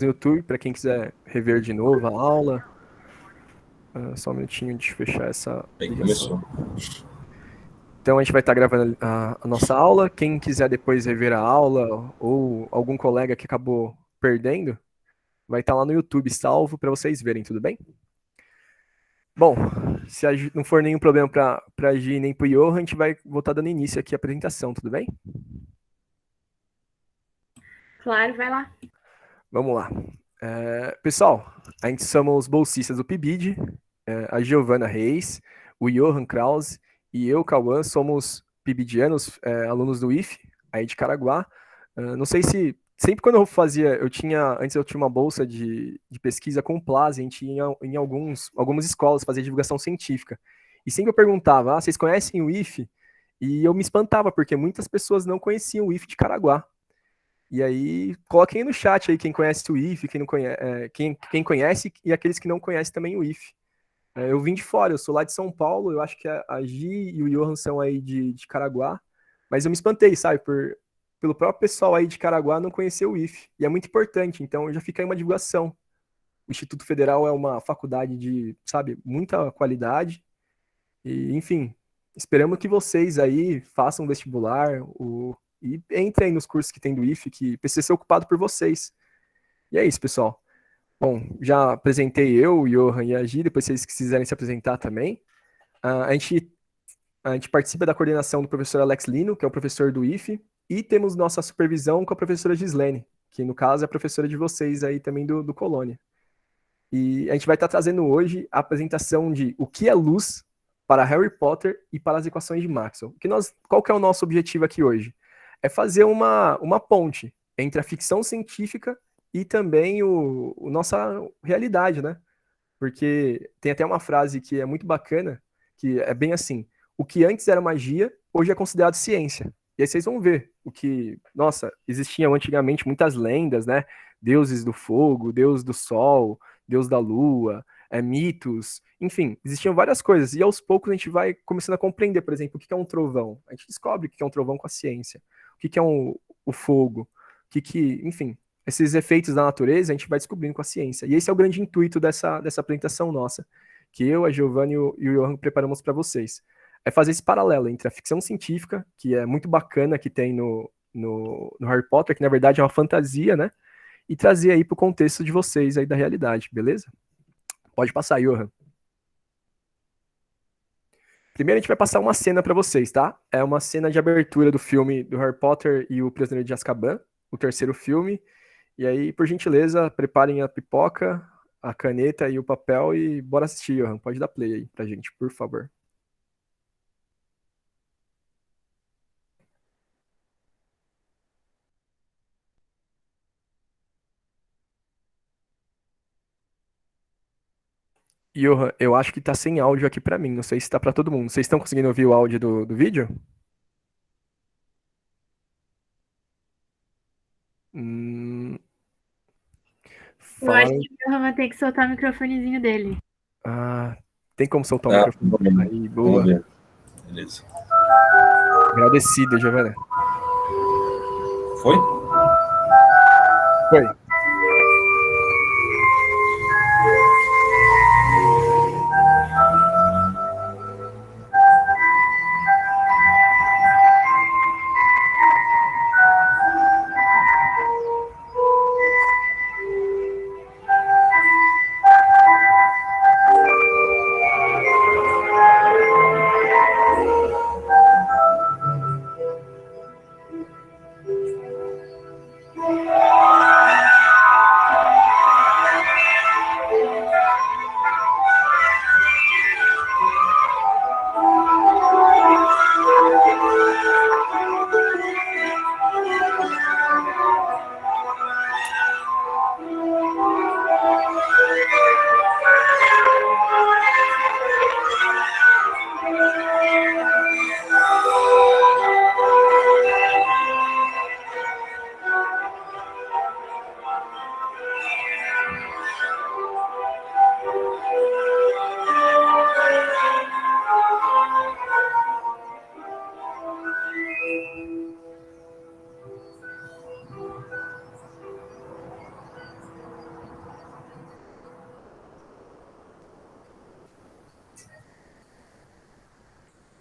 no YouTube, para quem quiser rever de novo a aula. Só um minutinho de fechar essa Aí ligação. começou. Então a gente vai estar gravando a nossa aula. Quem quiser depois rever a aula ou algum colega que acabou perdendo, vai estar lá no YouTube salvo para vocês verem, tudo bem? Bom, se não for nenhum problema para a Gi nem para o Johan, a gente vai voltar dando início aqui à apresentação, tudo bem? Claro, vai lá. Vamos lá. Pessoal, a gente somos bolsistas do PIBID, a Giovana Reis, o Johan Krause e eu, Cauã, somos pibidianos, alunos do IF, aí de Caraguá. Não sei se, sempre quando antes eu tinha uma bolsa de pesquisa com o Plaza, a gente ia em algumas escolas fazer divulgação científica. E sempre eu perguntava, vocês conhecem o IF? E eu me espantava, porque muitas pessoas não conheciam o IF de Caraguá. E aí, coloquem no chat aí quem conhece o IF, quem não conhece, quem conhece e aqueles que não conhecem também o IF. Eu vim de fora, eu sou lá de São Paulo, eu acho que a Gi e o Johan são aí de Caraguá, mas eu me espantei, sabe, pelo próprio pessoal aí de Caraguá não conhecer o IF, e é muito importante, então já fica aí uma divulgação. O Instituto Federal é uma faculdade de, sabe, muita qualidade, e enfim, esperamos que vocês aí façam vestibular, e entrem nos cursos que tem do IF, que precisa ser ocupado por vocês. E é isso, pessoal. Bom, já apresentei eu, o Johan e a Gi, depois se vocês quiserem se apresentar também. A gente, a gente participa da coordenação do professor Alex Lino, que é o professor do IF, e temos nossa supervisão com a professora Gislene, que no caso é a professora de vocês aí também do Colônia. E a gente vai estar trazendo hoje a apresentação de o que é luz para Harry Potter e para as equações de Maxwell. Qual que é o nosso objetivo aqui hoje? É fazer uma ponte entre a ficção científica e também nossa realidade, né? Porque tem até uma frase que é muito bacana, que é bem assim: o que antes era magia, hoje é considerado ciência. E aí vocês vão ver o que, nossa, existiam antigamente muitas lendas, né? Deuses do fogo, deus do sol, deus da lua, mitos, enfim, existiam várias coisas. E aos poucos a gente vai começando a compreender, por exemplo, o que é um trovão. A gente descobre o que é um trovão com a ciência. O que é o fogo. Enfim, esses efeitos da natureza a gente vai descobrindo com a ciência. E esse é o grande intuito dessa apresentação nossa, que eu, a Giovanni e o Johan preparamos para vocês. É fazer esse paralelo entre a ficção científica, que é muito bacana, que tem no Harry Potter, que na verdade é uma fantasia, né? E trazer aí para o contexto de vocês aí da realidade, beleza? Pode passar, Johan. Primeiro a gente vai passar uma cena para vocês, tá? É uma cena de abertura do filme do Harry Potter e o Prisioneiro de Azkaban, o terceiro filme. E aí, por gentileza, preparem a pipoca, a caneta e o papel e bora assistir, Johan. Pode dar play aí pra gente, por favor. Johan, eu acho que tá sem áudio aqui pra mim. Não sei se tá pra todo mundo. Vocês estão conseguindo ouvir o áudio do vídeo? Hum, Eu acho falaram. que o Johan vai ter que soltar o microfonezinho dele. Ah, tem como soltar o Ah, microfone? Aí, vamos boa. ver. Beleza. Agradecido, Giovana. Foi? Foi.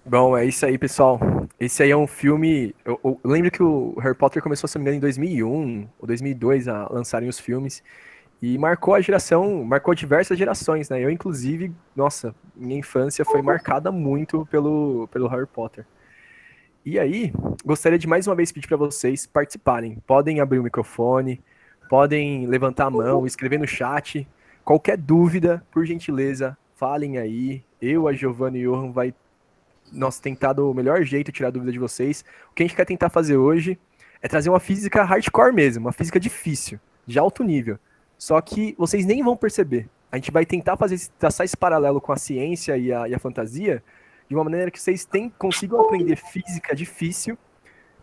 Bom, é isso aí, pessoal. Esse aí é um filme. Eu lembro que o Harry Potter começou, se não me engano, em 2001 ou 2002 a lançarem os filmes. E marcou a geração, marcou diversas gerações, né? Eu, inclusive, nossa, minha infância foi marcada muito pelo Harry Potter. E aí, gostaria de mais uma vez pedir para vocês participarem. Podem abrir o microfone, podem levantar a mão, escrever no chat. Qualquer dúvida, por gentileza, falem aí. Eu, a Giovanna e o Johan vai tentar do melhor jeito tirar a dúvida de vocês. O que a gente quer tentar fazer hoje é trazer uma física hardcore mesmo, uma física difícil, de alto nível. Só que vocês nem vão perceber. A gente vai tentar traçar esse paralelo com a ciência e a fantasia de uma maneira que vocês consigam aprender física difícil,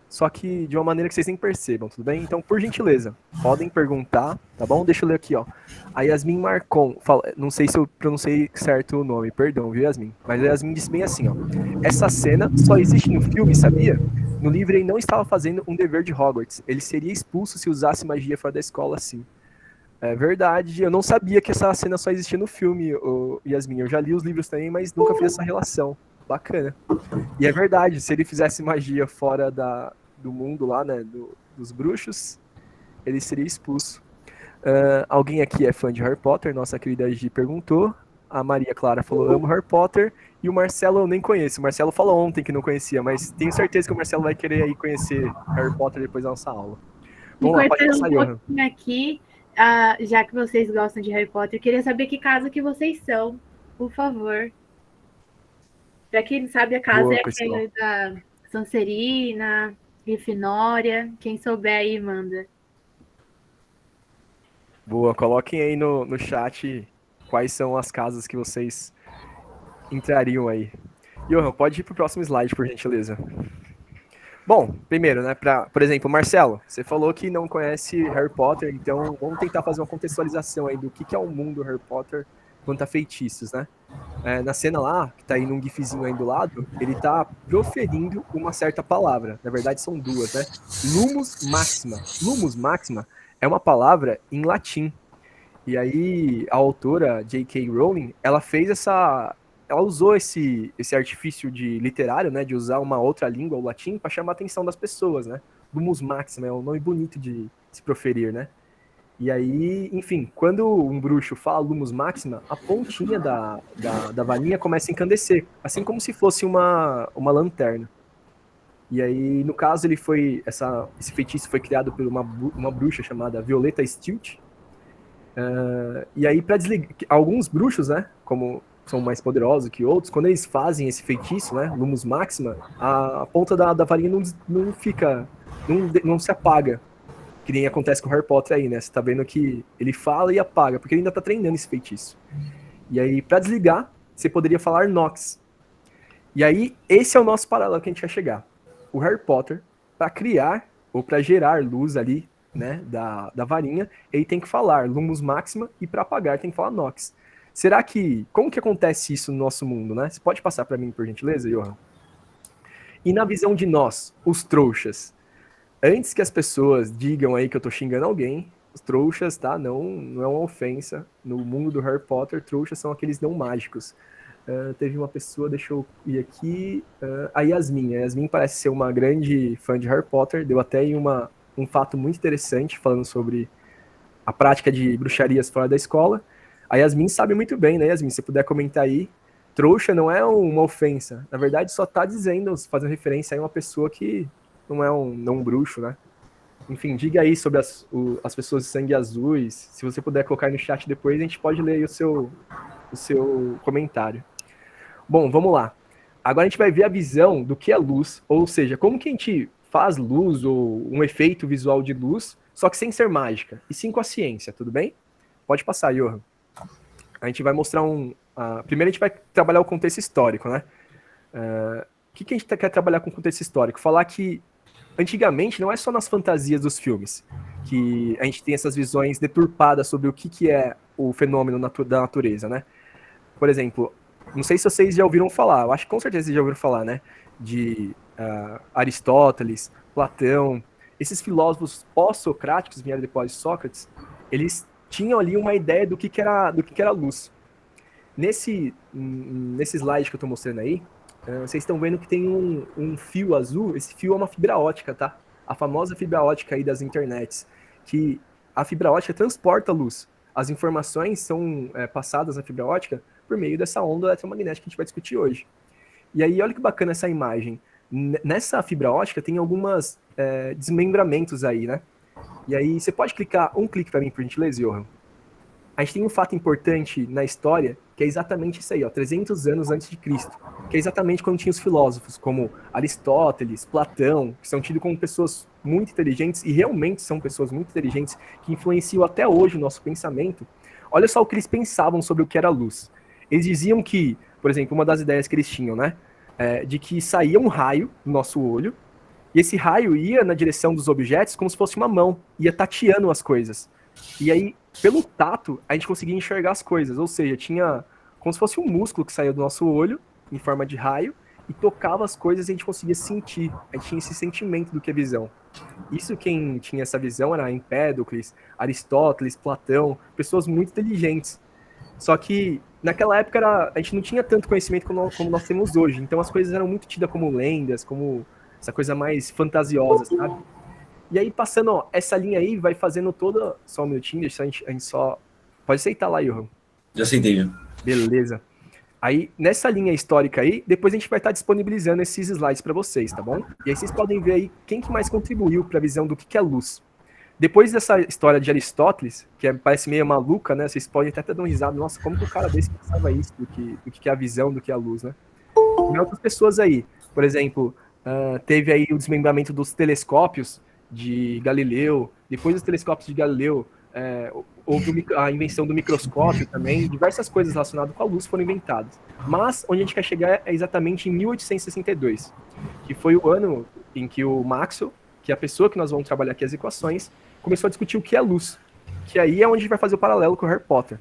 só que de uma maneira que vocês nem percebam, tudo bem? Então, por gentileza, podem perguntar, tá bom? Deixa eu ler aqui, ó. A Yasmin Marcon, não sei se eu pronunciei certo o nome, perdão, viu, Yasmin? Mas a Yasmin disse bem assim, ó. Essa cena só existe no filme, sabia? No livro ele não estava fazendo um dever de Hogwarts. Ele seria expulso se usasse magia fora da escola, sim. É verdade, eu não sabia que essa cena só existia no filme, Yasmin. Eu já li os livros também, mas nunca fiz essa relação. Bacana. E é verdade, se ele fizesse magia fora do mundo lá, né, dos bruxos, ele seria expulso. Alguém aqui é fã de Harry Potter? Nossa querida Gi perguntou. A Maria Clara falou, amo Harry Potter. E o Marcelo eu nem conheço. O Marcelo falou ontem que não conhecia, mas tenho certeza que o Marcelo vai querer aí conhecer Harry Potter depois da nossa aula. Vamos lá, pode passar, Johan. Aqui, já que vocês gostam de Harry Potter, eu queria saber que casa que vocês são, por favor. Pra quem não sabe, a casa Boa, é pessoal. aquela da Sonserina, Grifinória. Quem souber aí, manda. Boa, coloquem aí no chat quais são as casas que vocês entrariam aí. Johan, pode ir pro próximo slide, por gentileza. Bom, primeiro, né, por exemplo, Marcelo, você falou que não conhece Harry Potter, então vamos tentar fazer uma contextualização aí do que é o mundo Harry Potter quanto a feitiços, né? Na cena lá, que tá aí num gifzinho aí do lado, ele tá proferindo uma certa palavra. Na verdade, são duas, né? Lumus Maxima. Lumus Maxima é uma palavra em latim. E aí, a autora J.K. Rowling, ela usou esse artifício de literário, né, de usar uma outra língua, o latim, para chamar a atenção das pessoas, né? Lumus Maxima é um nome bonito de se proferir, né? E aí, enfim, quando um bruxo fala Lumus Maxima, a pontinha da varinha começa a encandecer, assim como se fosse uma lanterna. E aí, no caso, esse feitiço foi criado por uma bruxa chamada Violeta Stilt. E aí, para desligar, alguns bruxos, né, como são mais poderosos que outros, quando eles fazem esse feitiço, né, Lumus Maxima, a ponta da varinha não fica, não se apaga, que nem acontece com o Harry Potter aí, né? Você tá vendo que ele fala e apaga, porque ele ainda tá treinando esse feitiço. E aí, para desligar, você poderia falar Nox. E aí, esse é o nosso paralelo que a gente quer chegar. O Harry Potter, para criar ou para gerar luz ali, né, da varinha, ele tem que falar Lumus Maxima e para apagar tem que falar Nox. Como que acontece isso no nosso mundo, né? Você pode passar para mim, por gentileza, Johan? E na visão de nós, os trouxas, antes que as pessoas digam aí que eu tô xingando alguém, os trouxas, tá? Não é uma ofensa. No mundo do Harry Potter, trouxas são aqueles não mágicos. Teve uma pessoa, deixa eu ir aqui, a Yasmin. A Yasmin parece ser uma grande fã de Harry Potter, deu até aí um fato muito interessante, falando sobre a prática de bruxarias fora da escola. A Yasmin sabe muito bem, né, Yasmin? Se puder comentar aí, trouxa não é uma ofensa. Na verdade, só tá dizendo, fazendo referência a uma pessoa que não é um bruxo, né? Enfim, diga aí sobre as pessoas de sangue azuis. Se você puder colocar no chat depois, a gente pode ler aí o seu comentário. Bom, vamos lá. Agora a gente vai ver a visão do que é luz, ou seja, como que a gente faz luz ou um efeito visual de luz, só que sem ser mágica, e sim com a ciência, tudo bem? Pode passar, Johan. A gente vai mostrar primeiro a gente vai trabalhar o contexto histórico, né? O que a gente quer trabalhar com o contexto histórico? Falar que antigamente não é só nas fantasias dos filmes que a gente tem essas visões deturpadas sobre o que é o fenômeno da natureza, né? Por exemplo, não sei se vocês já ouviram falar, eu acho que com certeza vocês já ouviram falar, né? De Aristóteles, Platão, esses filósofos pós-socráticos, vieram depois de Sócrates, eles tinham ali uma ideia do que era luz. Nesse slide que eu estou mostrando aí, vocês estão vendo que tem um fio azul. Esse fio é uma fibra ótica, tá? A famosa fibra ótica aí das internets, que a fibra ótica transporta luz. As informações são passadas na fibra ótica por meio dessa onda eletromagnética que a gente vai discutir hoje. E aí, olha que bacana essa imagem. Nessa fibra ótica tem algumas desmembramentos aí, né? E aí, você pode clicar um clique para mim, por gentileza, Johan? A gente tem um fato importante na história, que é exatamente isso aí, ó, 300 anos antes de Cristo, que é exatamente quando tinha os filósofos, como Aristóteles, Platão, que são tidos como pessoas muito inteligentes, e realmente são pessoas muito inteligentes, que influenciam até hoje o nosso pensamento. Olha só o que eles pensavam sobre o que era luz. Eles diziam que, por exemplo, uma das ideias que eles tinham, né, de que saía um raio no nosso olho, e esse raio ia na direção dos objetos como se fosse uma mão, ia tateando as coisas. E aí, pelo tato, a gente conseguia enxergar as coisas, ou seja, tinha como se fosse um músculo que saía do nosso olho, em forma de raio, e tocava as coisas e a gente conseguia sentir, a gente tinha esse sentimento do que é visão. Isso, quem tinha essa visão era Empédocles, Aristóteles, Platão, pessoas muito inteligentes. Só que naquela época a gente não tinha tanto conhecimento como nós temos hoje, então as coisas eram muito tidas como lendas, como essa coisa mais fantasiosa, sabe? E aí, passando, ó, essa linha aí, vai fazendo toda... Só um minutinho, deixa a gente só... Pode aceitar lá, Johan. Já aceitei, já. Beleza. Aí, nessa linha histórica aí, depois a gente vai estar disponibilizando esses slides para vocês, tá bom? E aí vocês podem ver aí quem que mais contribuiu para a visão do que é luz. Depois dessa história de Aristóteles, que parece meio maluca, né? Vocês podem até dar uma risada. Nossa, como que o cara desse pensava isso, do que é a visão, do que é a luz, né? E outras pessoas aí, por exemplo, teve aí o desmembramento dos telescópios de Galileu. Depois dos telescópios de Galileu, houve a invenção do microscópio também. Diversas coisas relacionadas com a luz foram inventadas. Mas onde a gente quer chegar é exatamente em 1862, que foi o ano em que o Maxwell, que é a pessoa que nós vamos trabalhar aqui as equações, começou a discutir o que é luz. Que aí é onde a gente vai fazer o paralelo com o Harry Potter.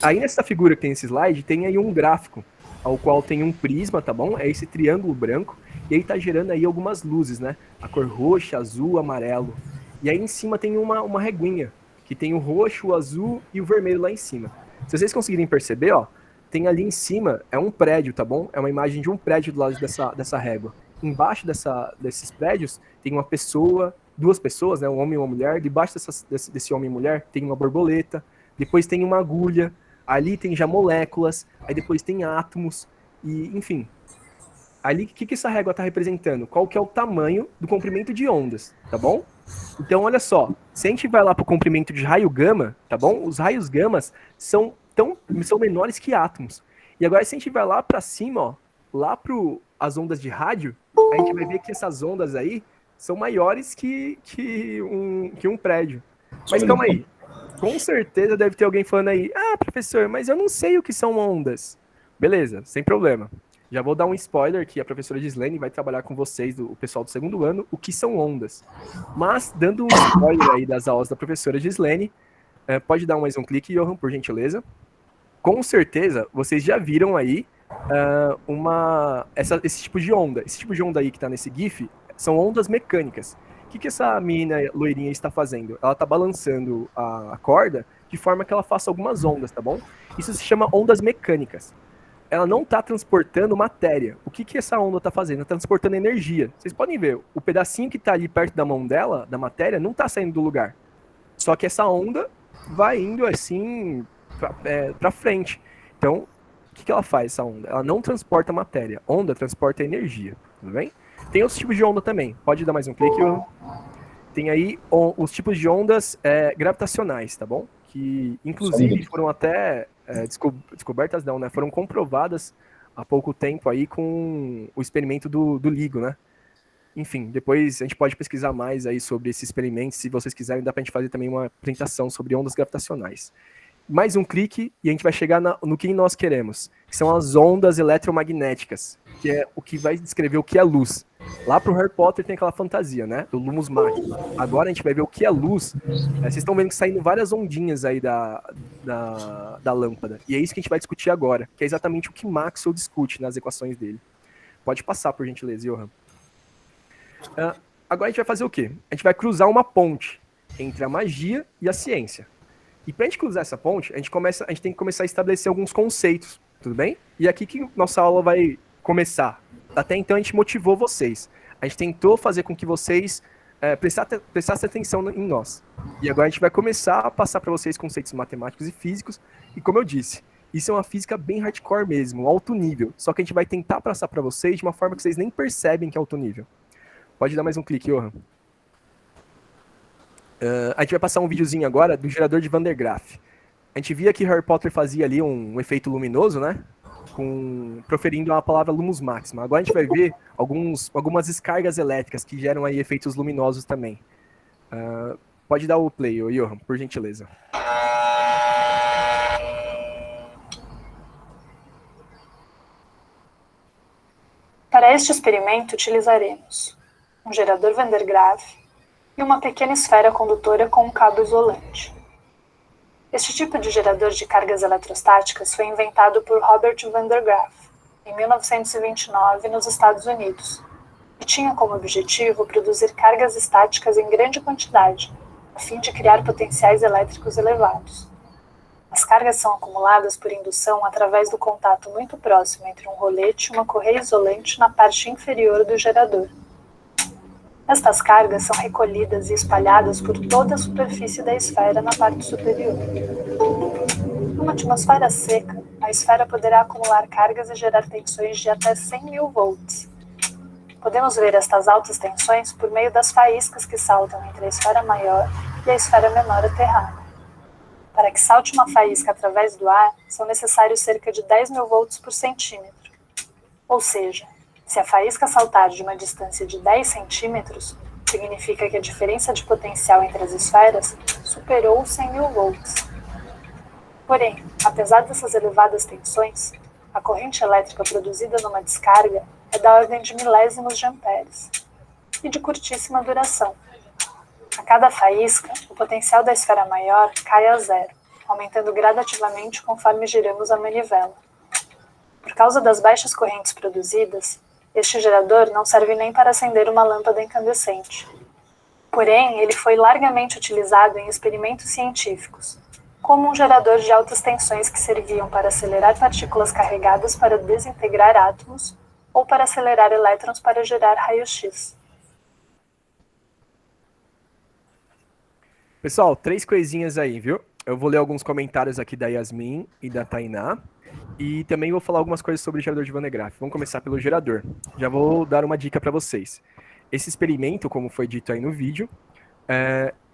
Aí nessa figura que tem esse slide, tem aí um gráfico, ao qual tem um prisma, tá bom? É esse triângulo branco, e aí tá gerando aí algumas luzes, né? A cor roxa, azul, amarelo. E aí em cima tem uma reguinha, que tem o roxo, o azul e o vermelho lá em cima. Se vocês conseguirem perceber, ó, tem ali em cima, é um prédio, tá bom? É uma imagem de um prédio do lado dessa régua. Embaixo desses prédios tem uma pessoa, duas pessoas, né? Um homem e uma mulher. Debaixo desse homem e mulher tem uma borboleta. Depois tem uma agulha. Ali tem já moléculas. Aí depois tem átomos. E, enfim. Ali, o que essa régua está representando? Qual que é o tamanho do comprimento de ondas, tá bom? Então, olha só. Se a gente vai lá para o comprimento de raio gama, tá bom? Os raios gamas são menores que átomos. E agora, se a gente vai lá para cima, ó, lá para as ondas de rádio, a gente vai ver que essas ondas aí são maiores que um prédio. Mas calma aí. Com certeza deve ter alguém falando aí, professor, mas eu não sei o que são ondas. Beleza, sem problema. Já vou dar um spoiler que a professora Gislene vai trabalhar com vocês, o pessoal do segundo ano, o que são ondas. Mas, dando um spoiler aí das aulas da professora Gislene, pode dar mais um clique, Johan, por gentileza. Com certeza, vocês já viram aí esse tipo de onda. Esse tipo de onda aí que está nesse GIF são ondas mecânicas. O que essa menina loirinha está fazendo? Ela está balançando a corda de forma que ela faça algumas ondas, tá bom? Isso se chama ondas mecânicas. Ela não está transportando matéria. O que essa onda está fazendo? Está transportando energia. Vocês podem ver, o pedacinho que está ali perto da mão dela, da matéria, não está saindo do lugar. Só que essa onda vai indo assim para frente. Então, o que ela faz, essa onda? Ela não transporta matéria. Onda transporta energia, tudo bem? Tem outros tipos de onda também. Pode dar mais um clique. Tem aí os tipos de ondas gravitacionais, tá bom? Que, inclusive, foram até descobertas, não, né? Foram comprovadas há pouco tempo aí com o experimento do LIGO, né? Enfim, depois a gente pode pesquisar mais aí sobre esses experimentos. Se vocês quiserem, dá pra gente fazer também uma apresentação sobre ondas gravitacionais. Mais um clique e a gente vai chegar no que nós queremos, que são as ondas eletromagnéticas, que é o que vai descrever o que é luz. Lá pro Harry Potter tem aquela fantasia, né, do Lumos Mágico. Agora a gente vai ver o que é luz. Vocês estão vendo que saindo várias ondinhas aí da lâmpada, e é isso que a gente vai discutir agora, que é exatamente o que Maxwell discute nas equações dele. Pode passar, por gentileza, Johan. Agora a gente vai fazer o quê? A gente vai cruzar uma ponte entre a magia e a ciência. E para a gente cruzar essa ponte, a gente tem que começar a estabelecer alguns conceitos, tudo bem? E aqui que nossa aula vai começar. Até então a gente motivou vocês. A gente tentou fazer com que vocês prestassem atenção em nós. E agora a gente vai começar a passar para vocês conceitos matemáticos e físicos. E como eu disse, isso é uma física bem hardcore mesmo, alto nível. Só que a gente vai tentar passar para vocês de uma forma que vocês nem percebem que é alto nível. Pode dar mais um clique, Johan. A gente vai passar um videozinho agora do gerador de Van der Graaf. A gente via que Harry Potter fazia ali um efeito luminoso, né? Proferindo a palavra Lumus Máxima. Agora a gente vai ver algumas descargas elétricas que geram aí efeitos luminosos também. Pode dar o play, Johan, por gentileza. Para este experimento utilizaremos um gerador Van der Graaf e uma pequena esfera condutora com um cabo isolante. Este tipo de gerador de cargas eletrostáticas foi inventado por Robert Van der Graaf em 1929 nos Estados Unidos e tinha como objetivo produzir cargas estáticas em grande quantidade, a fim de criar potenciais elétricos elevados. As cargas são acumuladas por indução através do contato muito próximo entre um rolete e uma correia isolante na parte inferior do gerador. Estas cargas são recolhidas e espalhadas por toda a superfície da esfera na parte superior. Numa atmosfera seca, a esfera poderá acumular cargas e gerar tensões de até 100.000 volts. Podemos ver estas altas tensões por meio das faíscas que saltam entre a esfera maior e a esfera menor aterrada. Para que salte uma faísca através do ar, são necessários cerca de 10.000 volts por centímetro. Ou seja, se a faísca saltar de uma distância de 10 centímetros, significa que a diferença de potencial entre as esferas superou os 100.000 volts. Porém, apesar dessas elevadas tensões, a corrente elétrica produzida numa descarga é da ordem de milésimos de amperes e de curtíssima duração. A cada faísca, o potencial da esfera maior cai a zero, aumentando gradativamente conforme giramos a manivela. Por causa das baixas correntes produzidas, este gerador não serve nem para acender uma lâmpada incandescente. Porém, ele foi largamente utilizado em experimentos científicos, como um gerador de altas tensões que serviam para acelerar partículas carregadas para desintegrar átomos ou para acelerar elétrons para gerar raio-x. Pessoal, 3 coisinhas aí, viu? Eu vou ler alguns comentários aqui da Yasmin e da Tainá. E também vou falar algumas coisas sobre o gerador de Van der Graaf. Vamos começar pelo gerador. Já vou dar uma dica para vocês. Esse experimento, como foi dito aí no vídeo,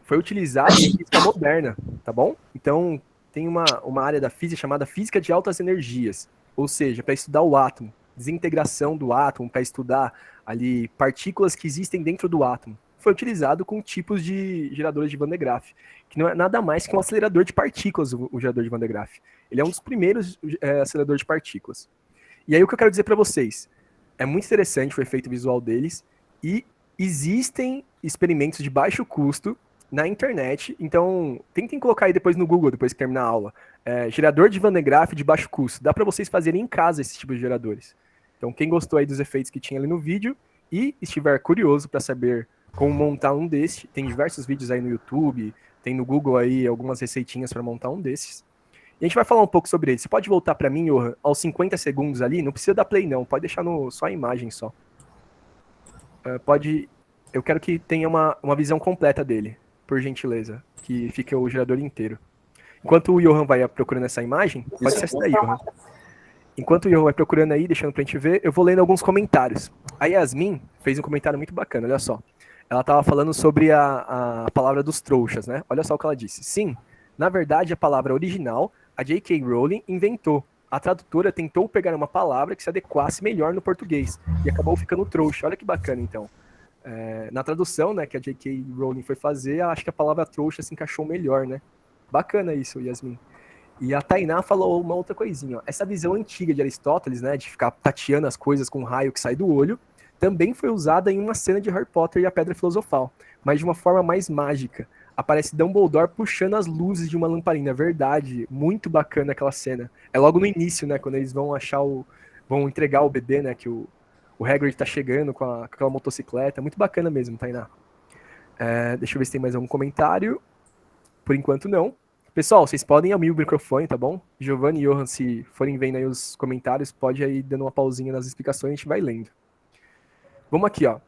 foi utilizado em física moderna, tá bom? Então, tem uma área da física chamada física de altas energias. Ou seja, para estudar o átomo, desintegração do átomo, para estudar ali partículas que existem dentro do átomo. Foi utilizado com tipos de geradores de Van der Graaf, que não é nada mais que um acelerador de partículas, o gerador de Van der Graaf. Ele é um dos primeiros aceleradores de partículas. E aí o que eu quero dizer para vocês, é muito interessante o efeito visual deles, e existem experimentos de baixo custo na internet, então tentem colocar aí depois no Google, depois que terminar a aula, gerador de Van der Graaf de baixo custo, dá para vocês fazerem em casa esse tipo de geradores. Então quem gostou aí dos efeitos que tinha ali no vídeo, e estiver curioso para saber como montar um desses, tem diversos vídeos aí no YouTube, tem no Google aí algumas receitinhas para montar um desses. E a gente vai falar um pouco sobre ele. Você pode voltar para mim, Johan, aos 50 segundos ali, não precisa dar play não, pode deixar só a imagem só. Eu quero que tenha uma visão completa dele, por gentileza, que fique o gerador inteiro. Enquanto o Johan vai procurando essa imagem, pode ser essa daí, Johan. Enquanto o Johan vai procurando aí, deixando pra gente ver, eu vou lendo alguns comentários. A Yasmin fez um comentário muito bacana, olha só. Ela estava falando sobre a palavra dos trouxas, né? Olha só o que ela disse. Sim, na verdade, a palavra original, a J.K. Rowling inventou. A tradutora tentou pegar uma palavra que se adequasse melhor no português e acabou ficando trouxa. Olha que bacana, então. Na tradução, né, que a J.K. Rowling foi fazer, acho que a palavra trouxa se encaixou melhor, né? Bacana isso, Yasmin. E a Tainá falou uma outra coisinha. Ó. Essa visão antiga de Aristóteles, né, de ficar tateando as coisas com um raio que sai do olho, também foi usada em uma cena de Harry Potter e a Pedra Filosofal, mas de uma forma mais mágica. Aparece Dumbledore puxando as luzes de uma lamparina. Verdade, muito bacana aquela cena. É logo no início, né, quando eles vão vão entregar o bebê, né, que o Hagrid tá chegando com aquela motocicleta. Muito bacana mesmo, Tainá. Deixa eu ver se tem mais algum comentário. Por enquanto, não. Pessoal, vocês podem abrir o microfone, tá bom? Giovanni e Johan, se forem vendo aí os comentários, pode aí dando uma pausinha nas explicações, a gente vai lendo. Vamos aqui, ó.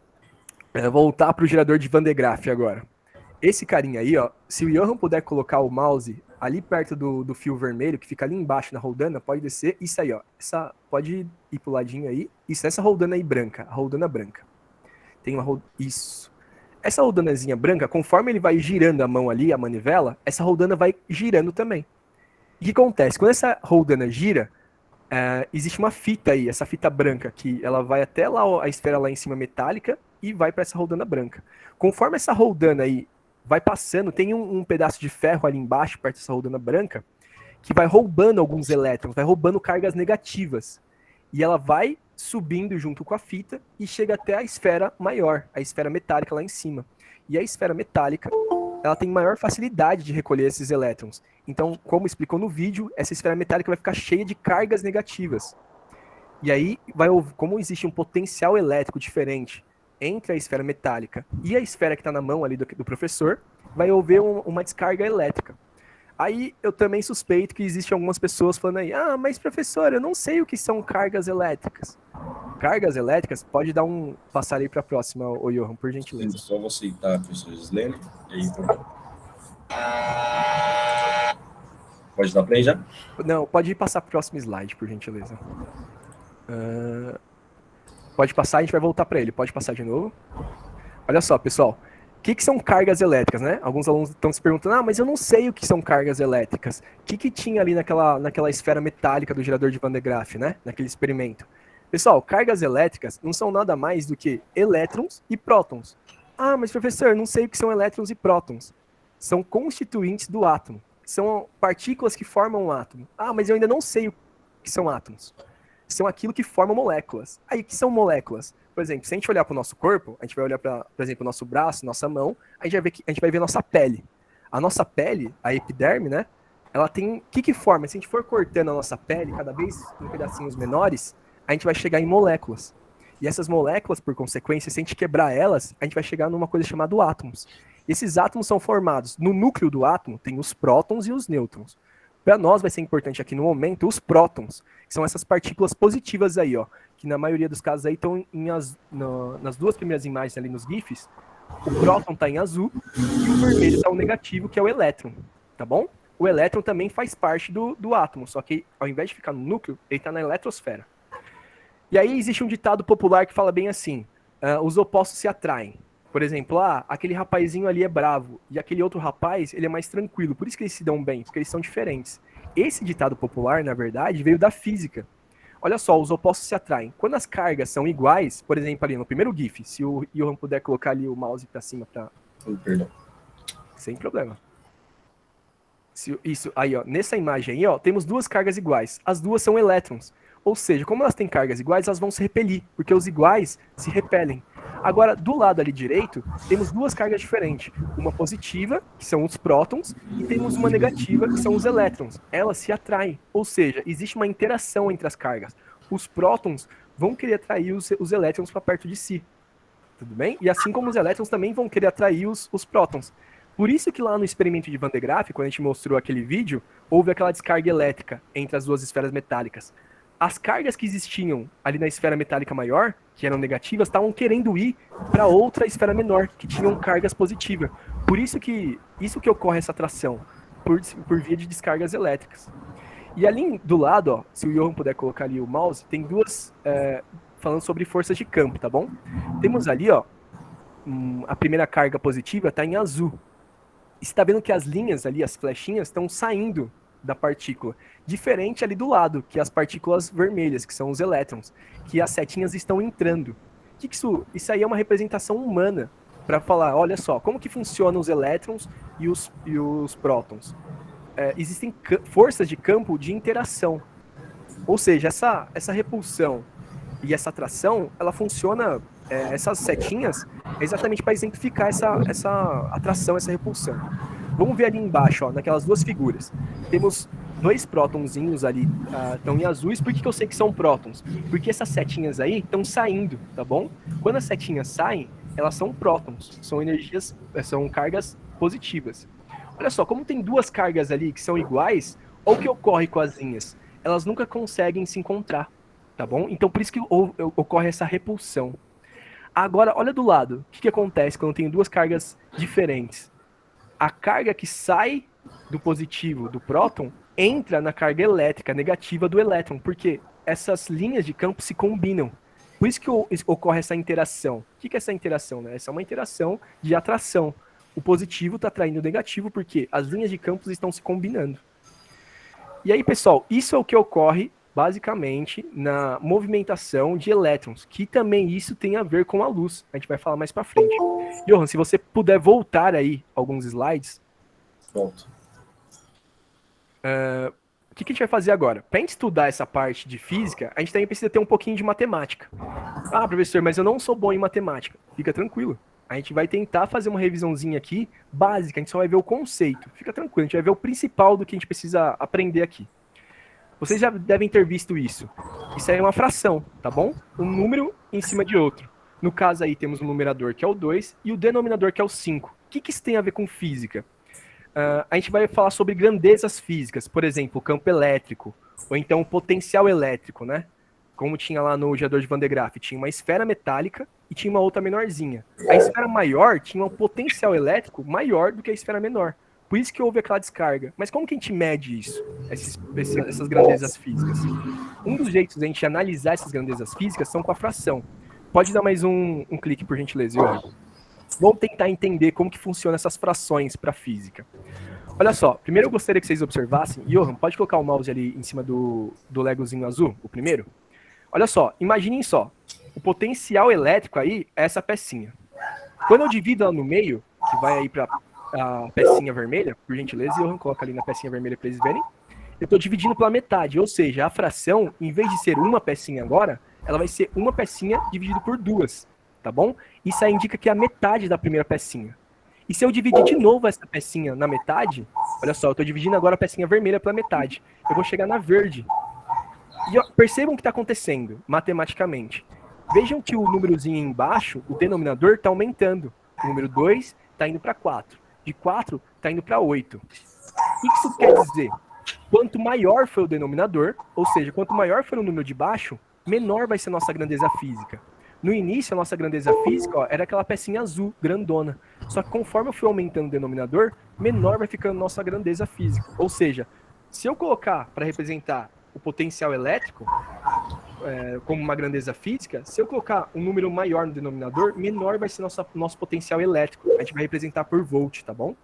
Voltar pro gerador de Van de Graaff agora. Esse carinha aí, ó, se o Johan puder colocar o mouse ali perto do fio vermelho, que fica ali embaixo na roldana, pode descer, isso aí, ó. Pode ir pro ladinho aí. Isso, essa roldana aí branca, a roldana branca. Tem uma isso. Essa roldanazinha branca, conforme ele vai girando a mão ali, a manivela, essa roldana vai girando também. E o que acontece? Quando essa roldana gira, existe uma fita aí, essa fita branca, que ela vai até lá, a esfera lá em cima metálica, e vai para essa roldana branca. Conforme essa roldana aí vai passando, tem um pedaço de ferro ali embaixo, perto dessa roldana branca, que vai roubando alguns elétrons, vai roubando cargas negativas. E ela vai subindo junto com a fita e chega até a esfera maior, a esfera metálica lá em cima. E a esfera metálica, ela tem maior facilidade de recolher esses elétrons. Então, como explicou no vídeo, essa esfera metálica vai ficar cheia de cargas negativas. E aí, como existe um potencial elétrico diferente entre a esfera metálica e a esfera que está na mão ali do professor, vai haver uma descarga elétrica. Aí eu também suspeito que existem algumas pessoas falando aí, mas professor, eu não sei o que são cargas elétricas. Cargas elétricas, pode dar passar aí para a próxima, ô Johan, por gentileza. Só vou aceitar a professora Gislene. E aí, pode dar play já? Não, pode passar para o próximo slide, por gentileza. Pode passar, a gente vai voltar para ele. Pode passar de novo. Olha só, pessoal. O que são cargas elétricas, né? Alguns alunos estão se perguntando, mas eu não sei o que são cargas elétricas. O que tinha ali naquela esfera metálica do gerador de Van de Graaff, né? Naquele experimento. Pessoal, cargas elétricas não são nada mais do que elétrons e prótons. Mas professor, eu não sei o que são elétrons e prótons. São constituintes do átomo. São partículas que formam um átomo. Mas eu ainda não sei o que são átomos. São aquilo que formam moléculas. Aí, o que são moléculas? Por exemplo, se a gente olhar para o nosso corpo, a gente vai olhar para, por exemplo, o nosso braço, nossa mão, a gente vai ver nossa pele. A nossa pele, a epiderme, né? Ela tem... O que forma? Se a gente for cortando a nossa pele, cada vez em pedacinhos menores, a gente vai chegar em moléculas. E essas moléculas, por consequência, se a gente quebrar elas, a gente vai chegar numa coisa chamada átomos. Esses átomos são formados... No núcleo do átomo, tem os prótons e os nêutrons. Para nós vai ser importante aqui no momento os prótons, que são essas partículas positivas aí, ó, que na maioria dos casos aí estão nas duas primeiras imagens ali nos GIFs. O próton está em azul e o vermelho está o negativo, que é o elétron, tá bom? O elétron também faz parte do átomo, só que ao invés de ficar no núcleo, ele está na eletrosfera. E aí existe um ditado popular que fala bem assim, os opostos se atraem. Por exemplo, aquele rapazinho ali é bravo e aquele outro rapaz, ele é mais tranquilo. Por isso que eles se dão bem, porque eles são diferentes. Esse ditado popular, na verdade, veio da física. Olha só, os opostos se atraem. Quando as cargas são iguais, por exemplo, ali no primeiro GIF, se o Johan puder colocar ali o mouse para cima para... Perdão. Sem problema. Isso, aí, ó, nessa imagem aí, ó, temos duas cargas iguais. As duas são elétrons. Ou seja, como elas têm cargas iguais, elas vão se repelir, porque os iguais se repelem. Agora, do lado ali direito, temos duas cargas diferentes. Uma positiva, que são os prótons, e temos uma negativa, que são os elétrons. Elas se atraem, ou seja, existe uma interação entre as cargas. Os prótons vão querer atrair os elétrons para perto de si. Tudo bem? E assim como os elétrons também vão querer atrair os prótons. Por isso que lá no experimento de Van de Graaff, quando a gente mostrou aquele vídeo, houve aquela descarga elétrica entre as duas esferas metálicas. As cargas que existiam ali na esfera metálica maior, que eram negativas, estavam querendo ir para outra esfera menor, que tinham cargas positivas. Por isso que ocorre essa atração, por via de descargas elétricas. E ali do lado, ó, se o Johan puder colocar ali o mouse, tem duas, falando sobre forças de campo, tá bom? Temos ali, ó, a primeira carga positiva está em azul. E você está vendo que as linhas ali, as flechinhas, estão saindo da partícula. Diferente ali do lado, que as partículas vermelhas, que são os elétrons, que as setinhas estão entrando. Isso aí é uma representação humana, para falar, olha só, como que funcionam os elétrons e os prótons. Existem forças de campo de interação. Ou seja, essa repulsão e essa atração, ela funciona, essas setinhas, exatamente para exemplificar essa atração, essa repulsão. Vamos ver ali embaixo, ó, naquelas duas figuras. Temos dois prótonzinhos ali, estão em azuis. Por que eu sei que são prótons? Porque essas setinhas aí estão saindo, tá bom? Quando as setinhas saem, elas são prótons, são cargas positivas. Olha só, como tem duas cargas ali que são iguais, olha o que ocorre com as linhas. Elas nunca conseguem se encontrar, tá bom? Então por isso que ocorre essa repulsão. Agora, olha do lado. O que acontece quando tem duas cargas diferentes? A carga que sai do positivo do próton entra na carga elétrica negativa do elétron, porque essas linhas de campo se combinam. Por isso que ocorre essa interação. O que é essa interação? Né? Essa é uma interação de atração. O positivo está atraindo o negativo porque as linhas de campos estão se combinando. E aí, pessoal, isso é o que ocorre basicamente na movimentação de elétrons, que também isso tem a ver com a luz. A gente vai falar mais para frente. Johan, se você puder voltar aí alguns slides. Volto. O que a gente vai fazer agora? Para a gente estudar essa parte de física, a gente também precisa ter um pouquinho de matemática. Ah, professor, mas eu não sou bom em matemática. Fica tranquilo. A gente vai tentar fazer uma revisãozinha aqui, básica, a gente só vai ver o conceito. Fica tranquilo, a gente vai ver o principal do que a gente precisa aprender aqui. Vocês já devem ter visto isso. Isso aí é uma fração, tá bom? Um número em cima de outro. No caso aí temos o numerador, que é o 2, e o denominador, que é o 5. O que isso tem a ver com física? A gente vai falar sobre grandezas físicas, por exemplo, o campo elétrico, ou então o potencial elétrico, né? Como tinha lá no gerador de Van de Graaff, tinha uma esfera metálica e tinha uma outra menorzinha. A esfera maior tinha um potencial elétrico maior do que a esfera menor. Por isso que houve aquela descarga. Mas como que a gente mede isso? Essas grandezas físicas? Um dos jeitos de a gente analisar essas grandezas físicas são com a fração. Pode dar mais um clique, por gentileza, Johan. Vamos tentar entender como que funcionam essas frações para física. Olha só, primeiro eu gostaria que vocês observassem. Johan, pode colocar o mouse ali em cima do legozinho azul, o primeiro? Olha só, imaginem só. O potencial elétrico aí é essa pecinha. Quando eu divido ela no meio, que vai aí para a pecinha vermelha, por gentileza, Johan, coloca ali na pecinha vermelha para eles verem. Eu estou dividindo pela metade, ou seja, a fração, em vez de ser uma pecinha agora, ela vai ser uma pecinha dividida por duas, tá bom? Isso aí indica que é a metade da primeira pecinha. E se eu dividir de novo essa pecinha na metade, olha só, eu estou dividindo agora a pecinha vermelha pela metade. Eu vou chegar na verde. E ó, percebam o que está acontecendo matematicamente. Vejam que o númerozinho embaixo, o denominador, está aumentando. O número 2 está indo para 4. De 4 está indo para 8. O que isso quer dizer? Quanto maior for o denominador, ou seja, quanto maior for o número de baixo, menor vai ser a nossa grandeza física. No início, a nossa grandeza física era aquela pecinha azul, grandona. Só que conforme eu fui aumentando o denominador, menor vai ficando a nossa grandeza física. Ou seja, se eu colocar para representar o potencial elétrico como uma grandeza física, se eu colocar um número maior no denominador, menor vai ser nosso potencial elétrico. A gente vai representar por volt, tá bom?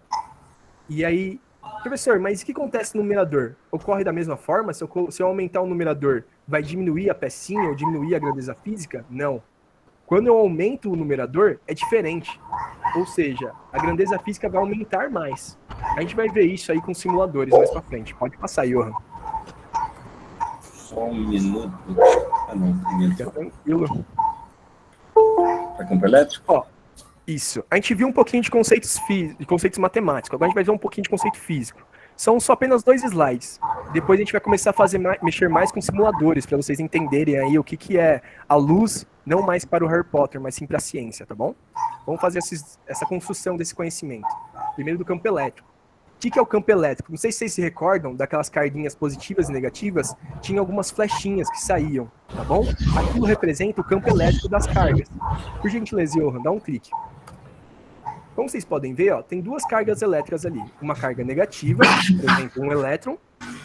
E aí, professor, mas o que acontece no numerador? Ocorre da mesma forma? Se eu aumentar o numerador, vai diminuir a pecinha ou diminuir a grandeza física? Não. Quando eu aumento o numerador, é diferente. Ou seja, a grandeza física vai aumentar mais. A gente vai ver isso aí com simuladores mais pra frente. Pode passar, Johan. Só um minuto. Ah, não. Primeiro. Fica tranquilo. Para campo elétrico? Ó, isso. A gente viu um pouquinho de conceitos matemáticos. Agora a gente vai ver um pouquinho de conceito físico. São só apenas 2 slides. Depois a gente vai começar a mexer mais com simuladores, para vocês entenderem aí o que é a luz, não mais para o Harry Potter, mas sim para a ciência, tá bom? Vamos fazer essa construção desse conhecimento. Primeiro do campo elétrico. O que é o campo elétrico? Não sei se vocês se recordam daquelas cardinhas positivas e negativas, tinha algumas flechinhas que saíam, tá bom? Aquilo representa o campo elétrico das cargas. Por gentileza, Johan, dá um clique. Como vocês podem ver, ó, tem 2 cargas elétricas ali. Uma carga negativa, por exemplo, um elétron,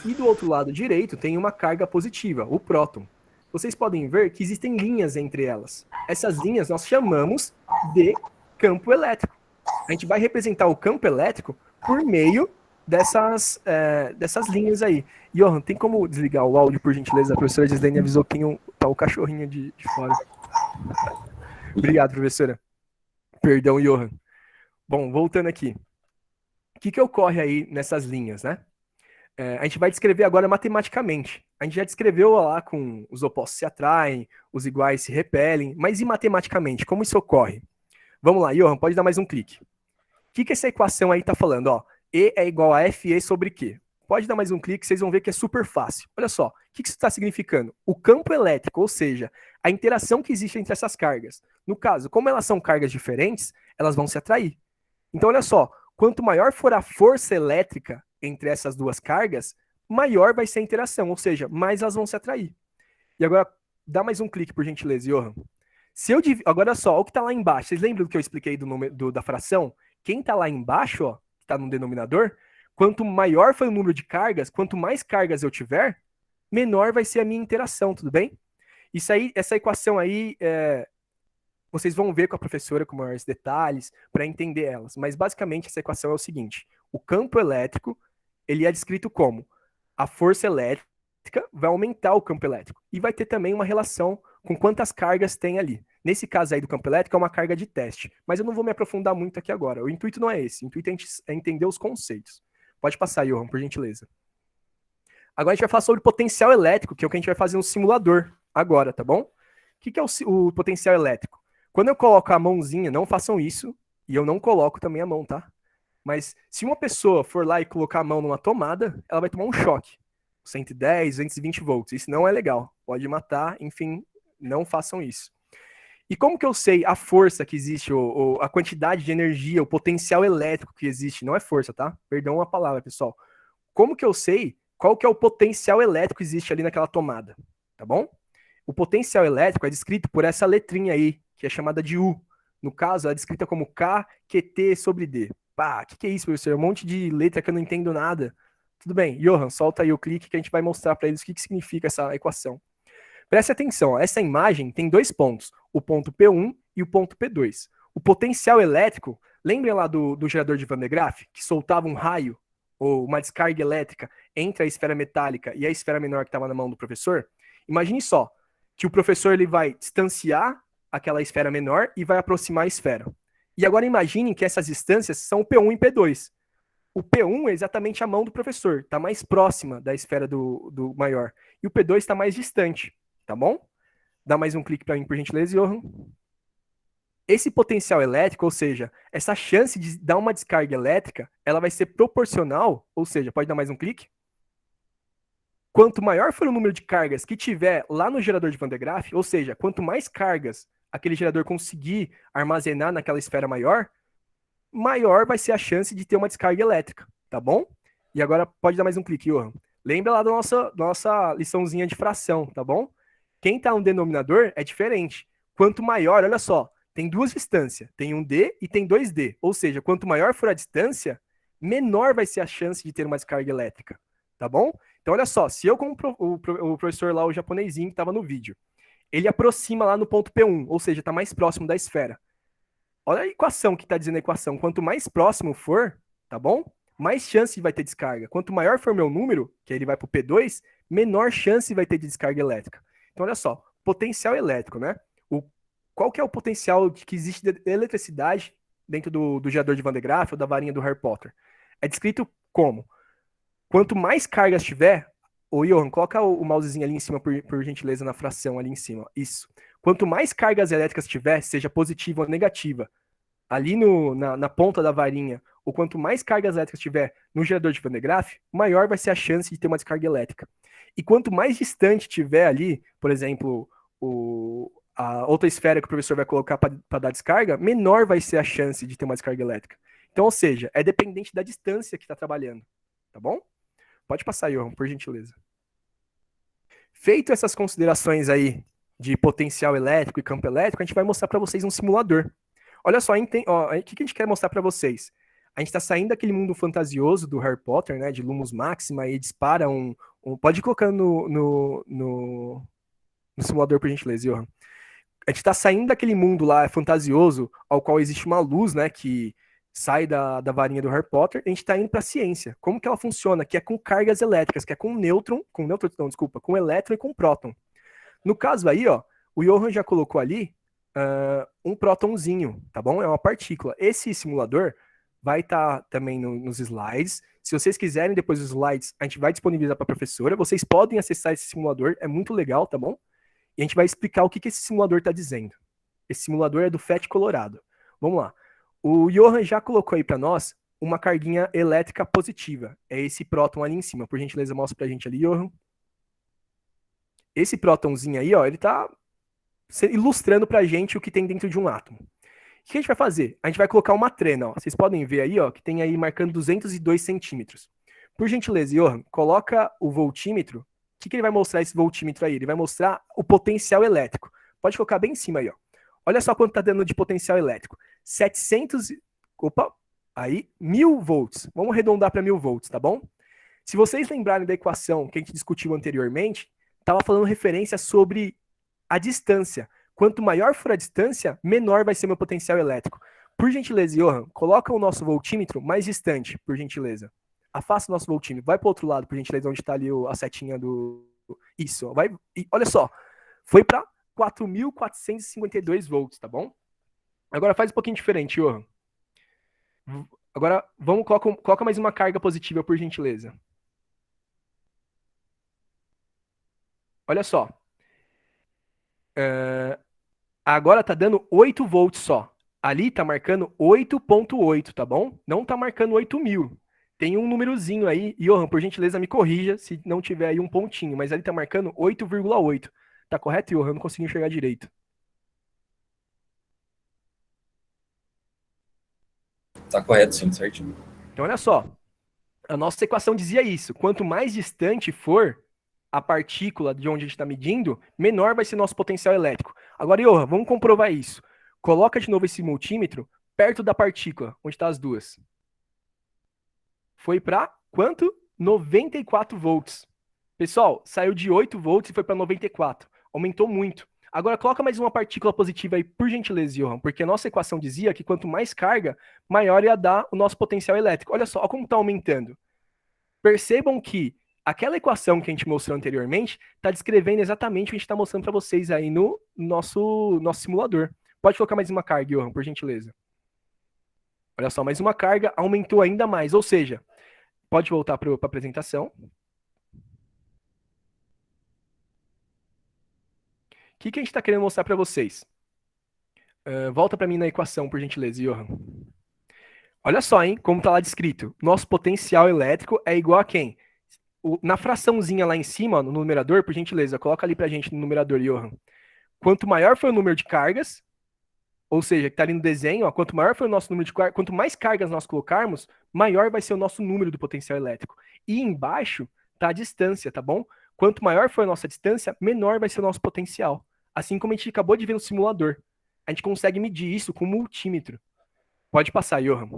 e do outro lado direito tem uma carga positiva, o próton. Vocês podem ver que existem linhas entre elas. Essas linhas nós chamamos de campo elétrico. A gente vai representar o campo elétrico por meio dessas linhas aí. Johan, tem como desligar o áudio, por gentileza? A professora Gislene avisou que tá o cachorrinho de fora. Obrigado, professora. Perdão, Johan. Bom, voltando aqui. O que ocorre aí nessas linhas, né? A gente vai descrever agora matematicamente. A gente já descreveu lá com os opostos se atraem, os iguais se repelem, mas e matematicamente? Como isso ocorre? Vamos lá, Johan, pode dar mais um clique. O que essa equação aí está falando? Ó, E é igual a FE sobre Q. Pode dar mais um clique, vocês vão ver que é super fácil. Olha só, o que isso está significando? O campo elétrico, ou seja, a interação que existe entre essas cargas. No caso, como elas são cargas diferentes, elas vão se atrair. Então, olha só, quanto maior for a força elétrica entre essas duas cargas, maior vai ser a interação, ou seja, mais elas vão se atrair. E agora, dá mais um clique, por gentileza, Johan. Agora só, o que está lá embaixo, vocês lembram do que eu expliquei da fração? Quem está lá embaixo, ó, que está no denominador, quanto maior for o número de cargas, quanto mais cargas eu tiver, menor vai ser a minha interação, tudo bem? Essa equação aí, vocês vão ver com a professora com maiores detalhes para entender elas. Mas basicamente essa equação é o seguinte: o campo elétrico ele é descrito como a força elétrica vai aumentar o campo elétrico e vai ter também uma relação com quantas cargas tem ali. Nesse caso aí do campo elétrico é uma carga de teste, mas eu não vou me aprofundar muito aqui agora. O intuito não é esse, o intuito é entender os conceitos. Pode passar, Johan, por gentileza. Agora a gente vai falar sobre potencial elétrico, que é o que a gente vai fazer no simulador agora, tá bom? O que é o potencial elétrico? Quando eu coloco a mãozinha, não façam isso, e eu não coloco também a mão, tá? Mas se uma pessoa for lá e colocar a mão numa tomada, ela vai tomar um choque. 110, 220 volts. Isso não é legal. Pode matar, enfim, não façam isso. E como que eu sei a força que existe, a quantidade de energia, o potencial elétrico que existe? Não é força, tá? Perdão a palavra, pessoal. Como que eu sei qual que é o potencial elétrico que existe ali naquela tomada? Tá bom? O potencial elétrico é descrito por essa letrinha aí, que é chamada de U. No caso, ela é descrita como KQT sobre D. Pá, o que é isso, professor? Um monte de letra que eu não entendo nada. Tudo bem, Johan, solta aí o clique que a gente vai mostrar para eles o que significa essa equação. Preste atenção, ó, essa imagem tem dois pontos, o ponto P1 e o ponto P2. O potencial elétrico, lembrem lá do gerador de Van de Graaff, que soltava um raio, ou uma descarga elétrica, entre a esfera metálica e a esfera menor que estava na mão do professor? Imagine só, que o professor ele vai distanciar aquela esfera menor e vai aproximar a esfera. E agora imaginem que essas distâncias são o P1 e P2. O P1 é exatamente a mão do professor, está mais próxima da esfera do maior. E o P2 está mais distante, tá bom? Dá mais um clique para mim, por gentileza, Johan. Esse potencial elétrico, ou seja, essa chance de dar uma descarga elétrica, ela vai ser proporcional, ou seja, pode dar mais um clique? Quanto maior for o número de cargas que tiver lá no gerador de Van de Graaff, ou seja, quanto mais cargas aquele gerador conseguir armazenar naquela esfera maior, maior vai ser a chance de ter uma descarga elétrica, tá bom? E agora pode dar mais um clique, Johan. Lembra lá da nossa liçãozinha de fração, tá bom? Quem está no denominador é diferente. Quanto maior, olha só, tem duas distâncias, tem um D e tem 2D. Ou seja, quanto maior for a distância, menor vai ser a chance de ter uma descarga elétrica, tá bom? Então olha só, se eu como o professor lá, o japonesinho que estava no vídeo, ele aproxima lá no ponto P1, ou seja, está mais próximo da esfera. Olha a equação que está dizendo a equação. Quanto mais próximo for, tá bom? Mais chance vai ter descarga. Quanto maior for meu número, que ele vai para o P2, menor chance vai ter de descarga elétrica. Então, olha só, potencial elétrico, né? Qual que é o potencial que existe de eletricidade dentro do gerador de Van de Graaff ou da varinha do Harry Potter? É descrito como? Quanto mais cargas tiver, ô Johan, coloca o mousezinho ali em cima, por gentileza, na fração ali em cima. Isso. Quanto mais cargas elétricas tiver, seja positiva ou negativa, ali na ponta da varinha, ou quanto mais cargas elétricas tiver no gerador de Van de Graaff, maior vai ser a chance de ter uma descarga elétrica. E quanto mais distante tiver ali, por exemplo, a outra esfera que o professor vai colocar para dar descarga, menor vai ser a chance de ter uma descarga elétrica. Então, ou seja, é dependente da distância que está trabalhando. Tá bom? Pode passar, Johan, por gentileza. Feito essas considerações aí de potencial elétrico e campo elétrico, a gente vai mostrar para vocês um simulador. Olha só, o que a gente quer mostrar para vocês? A gente está saindo daquele mundo fantasioso do Harry Potter, né, de Lumos Maxima, e dispara pode ir colocando no simulador, por gentileza, Johan. A gente está saindo daquele mundo lá fantasioso, ao qual existe uma luz, né, que sai da varinha do Harry Potter, a gente está indo para a ciência. Como que ela funciona? Que é com cargas elétricas, que é com nêutron, com elétron e com próton. No caso aí, ó, o Johan já colocou ali um prótonzinho, tá bom? É uma partícula. Esse simulador vai estar também nos slides. Se vocês quiserem, depois dos slides, a gente vai disponibilizar para a professora. Vocês podem acessar esse simulador, é muito legal, tá bom? E a gente vai explicar o que esse simulador está dizendo. Esse simulador é do FET Colorado. Vamos lá. O Johan já colocou aí para nós uma carguinha elétrica positiva. É esse próton ali em cima. Por gentileza, mostra pra gente ali, Johan. Esse prótonzinho aí, ó, ele tá ilustrando pra gente o que tem dentro de um átomo. que a gente vai fazer? A gente vai colocar uma trena, ó. Vocês podem ver aí, ó, que tem aí marcando 202 centímetros. Por gentileza, Johan, coloca o voltímetro. O que ele vai mostrar esse voltímetro aí? Ele vai mostrar o potencial elétrico. Pode colocar bem em cima aí, ó. Olha só quanto tá dando de potencial elétrico. 1000 volts. Vamos arredondar para 1000 volts, tá bom? Se vocês lembrarem da equação que a gente discutiu anteriormente, estava falando referência sobre a distância. Quanto maior for a distância, menor vai ser meu potencial elétrico. Por gentileza, Johan, coloca o nosso voltímetro mais distante, por gentileza. Afasta o nosso voltímetro. Vai para o outro lado, por gentileza, onde está ali a setinha do... Isso. Vai... Olha só. Foi para 4.452 volts, tá bom? Agora faz um pouquinho diferente, Johan. Agora, coloca mais uma carga positiva, por gentileza. Olha só. Agora tá dando 8 volts só. Ali tá marcando 8.8, tá bom? Não tá marcando 8.000. Tem um númerozinho aí. Johan, por gentileza, me corrija se não tiver aí um pontinho. Mas ali tá marcando 8,8. Tá correto, Johan? Eu não consegui enxergar direito. Tá correto, sim, certinho. Então, olha só. A nossa equação dizia isso. Quanto mais distante for a partícula de onde a gente está medindo, menor vai ser nosso potencial elétrico. Agora, Johan, vamos comprovar isso. Coloca de novo esse multímetro perto da partícula, onde estão as duas. Foi para quanto? 94 volts. Pessoal, saiu de 8 volts e foi para 94. Aumentou muito. Agora, coloca mais uma partícula positiva aí, por gentileza, Johan, porque a nossa equação dizia que quanto mais carga, maior ia dar o nosso potencial elétrico. Olha só, olha como está aumentando. Percebam que aquela equação que a gente mostrou anteriormente está descrevendo exatamente o que a gente está mostrando para vocês aí no nosso simulador. Pode colocar mais uma carga, Johan, por gentileza. Olha só, mais uma carga aumentou ainda mais. Ou seja, pode voltar para a apresentação. O que a gente está querendo mostrar para vocês? Volta para mim na equação, por gentileza, Johan. Olha só, hein, como está lá descrito. Nosso potencial elétrico é igual a quem? Na fraçãozinha lá em cima, ó, no numerador, por gentileza, coloca ali pra gente no numerador, Johan. Quanto maior for o número de cargas, ou seja, que tá ali no desenho, ó, quanto maior for o nosso número de cargas, quanto mais cargas nós colocarmos, maior vai ser o nosso número do potencial elétrico. E embaixo tá a distância, tá bom? Quanto maior for a nossa distância, menor vai ser o nosso potencial. Assim como a gente acabou de ver no simulador. A gente consegue medir isso com multímetro. Pode passar, Johan.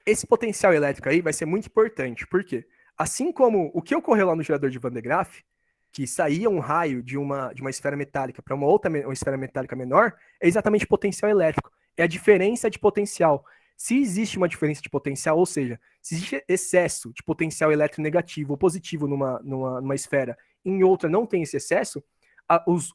Esse potencial elétrico aí vai ser muito importante, porque assim como o que ocorreu lá no gerador de Van de Graaff, que saía um raio de uma esfera metálica para uma esfera metálica menor, é exatamente potencial elétrico. É a diferença de potencial. Se existe uma diferença de potencial, ou seja, se existe excesso de potencial elétrico negativo ou positivo numa esfera e em outra não tem esse excesso,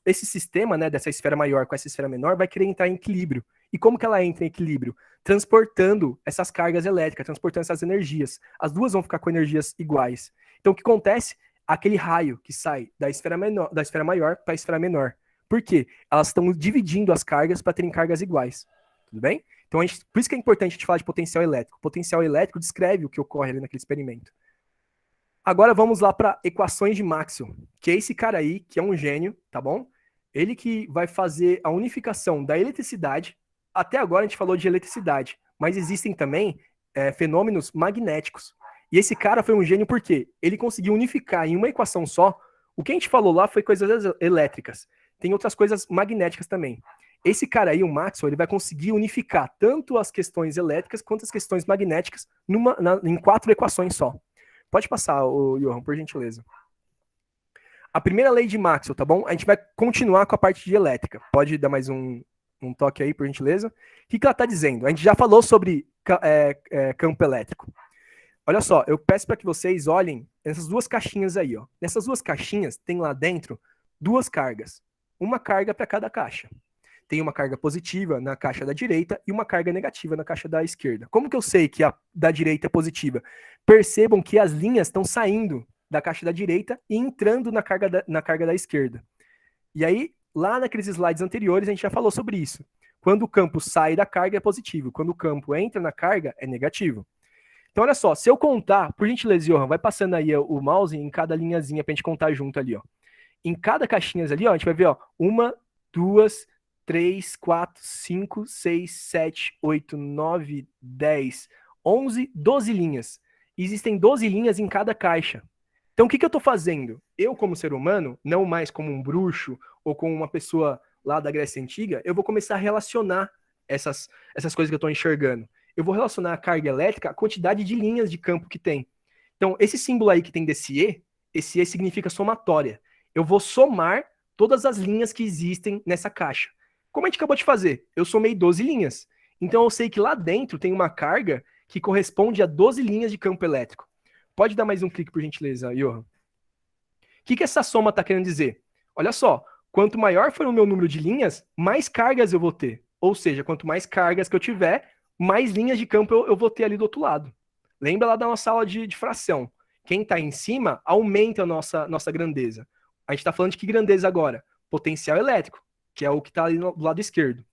esse sistema, né, dessa esfera maior com essa esfera menor vai querer entrar em equilíbrio. E como que ela entra em equilíbrio? Transportando essas cargas elétricas, transportando essas energias. As duas vão ficar com energias iguais. Então o que acontece? Aquele raio que sai da esfera maior para a esfera menor. Por quê? Elas estão dividindo as cargas para terem cargas iguais. Tudo bem? Então por isso que é importante a gente falar de potencial elétrico. O potencial elétrico descreve o que ocorre ali naquele experimento. Agora vamos lá para equações de Maxwell, que é esse cara aí, que é um gênio, tá bom? Ele que vai fazer a unificação da eletricidade. Até agora a gente falou de eletricidade, mas existem também fenômenos magnéticos. E esse cara foi um gênio porque ele conseguiu unificar em uma equação só. O que a gente falou lá foi coisas elétricas. Tem outras coisas magnéticas também. Esse cara aí, o Maxwell, ele vai conseguir unificar tanto as questões elétricas quanto as questões magnéticas em 4 equações só. Pode passar, Johan, por gentileza. A primeira lei de Maxwell, tá bom? A gente vai continuar com a parte de elétrica. Pode dar mais um toque aí, por gentileza. O que ela está dizendo? A gente já falou sobre campo elétrico. Olha só, eu peço para que vocês olhem essas duas caixinhas aí, ó. Nessas duas caixinhas tem lá dentro 2 cargas. Uma carga para cada caixa. Tem uma carga positiva na caixa da direita e uma carga negativa na caixa da esquerda. Como que eu sei que a da direita é positiva? Percebam que as linhas estão saindo da caixa da direita e entrando na carga da esquerda. E aí, lá naqueles slides anteriores, a gente já falou sobre isso. Quando o campo sai da carga é positivo. Quando o campo entra na carga é negativo. Então, olha só, se eu contar, por gentileza, Johan, vai passando aí o mouse em cada linhazinha pra gente contar junto ali, ó. Em cada caixinha ali, ó, a gente vai ver, ó, 1, 2, 3, 4, 5, 6, 7, 8, 9, 10, 11, 12 linhas. Existem 12 linhas em cada caixa. Então, o que eu estou fazendo? Eu, como ser humano, não mais como um bruxo ou como uma pessoa lá da Grécia Antiga, eu vou começar a relacionar essas coisas que eu estou enxergando. Eu vou relacionar a carga elétrica à quantidade de linhas de campo que tem. Então, esse símbolo aí que tem desse esse E significa somatória. Eu vou somar todas as linhas que existem nessa caixa. Como a gente acabou de fazer? Eu somei 12 linhas. Então, eu sei que lá dentro tem uma carga que corresponde a 12 linhas de campo elétrico. Pode dar mais um clique, por gentileza, Johan? O que essa soma está querendo dizer? Olha só, quanto maior for o meu número de linhas, mais cargas eu vou ter. Ou seja, quanto mais cargas que eu tiver, mais linhas de campo eu vou ter ali do outro lado. Lembra lá da nossa aula de fração. Quem está em cima aumenta a nossa grandeza. A gente está falando de que grandeza agora? Potencial elétrico, que é o que está ali do lado esquerdo.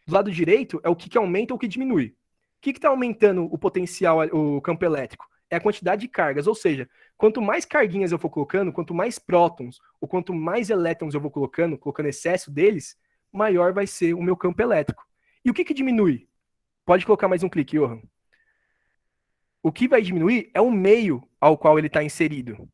Do lado direito é o que aumenta ou o que diminui. O que está aumentando o potencial, o campo elétrico? É a quantidade de cargas, ou seja, quanto mais carguinhas eu for colocando, quanto mais prótons, ou quanto mais elétrons eu vou colocando excesso deles, maior vai ser o meu campo elétrico. E o que diminui? Pode colocar mais um clique, Johan. O que vai diminuir é o meio ao qual ele está inserido.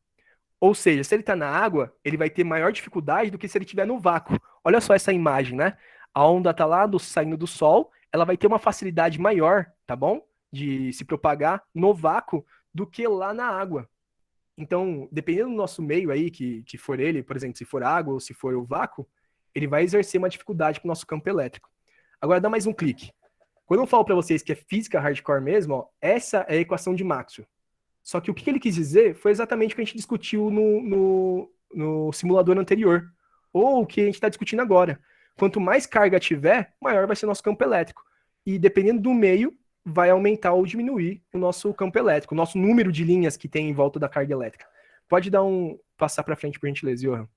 Ou seja, se ele está na água, ele vai ter maior dificuldade do que se ele estiver no vácuo. Olha só essa imagem, né? A onda está lá saindo do sol, ela vai ter uma facilidade maior, tá bom? De se propagar no vácuo do que lá na água. Então, dependendo do nosso meio aí, que for ele, por exemplo, se for água ou se for o vácuo, ele vai exercer uma dificuldade com o nosso campo elétrico. Agora, dá mais um clique. Quando eu falo para vocês que é física hardcore mesmo, ó, essa é a equação de Maxwell. Só que o que ele quis dizer foi exatamente o que a gente discutiu no simulador anterior, ou o que a gente está discutindo agora. Quanto mais carga tiver, maior vai ser o nosso campo elétrico. E dependendo do meio, vai aumentar ou diminuir o nosso campo elétrico, o nosso número de linhas que tem em volta da carga elétrica. Pode passar para frente, por gentileza, Johan.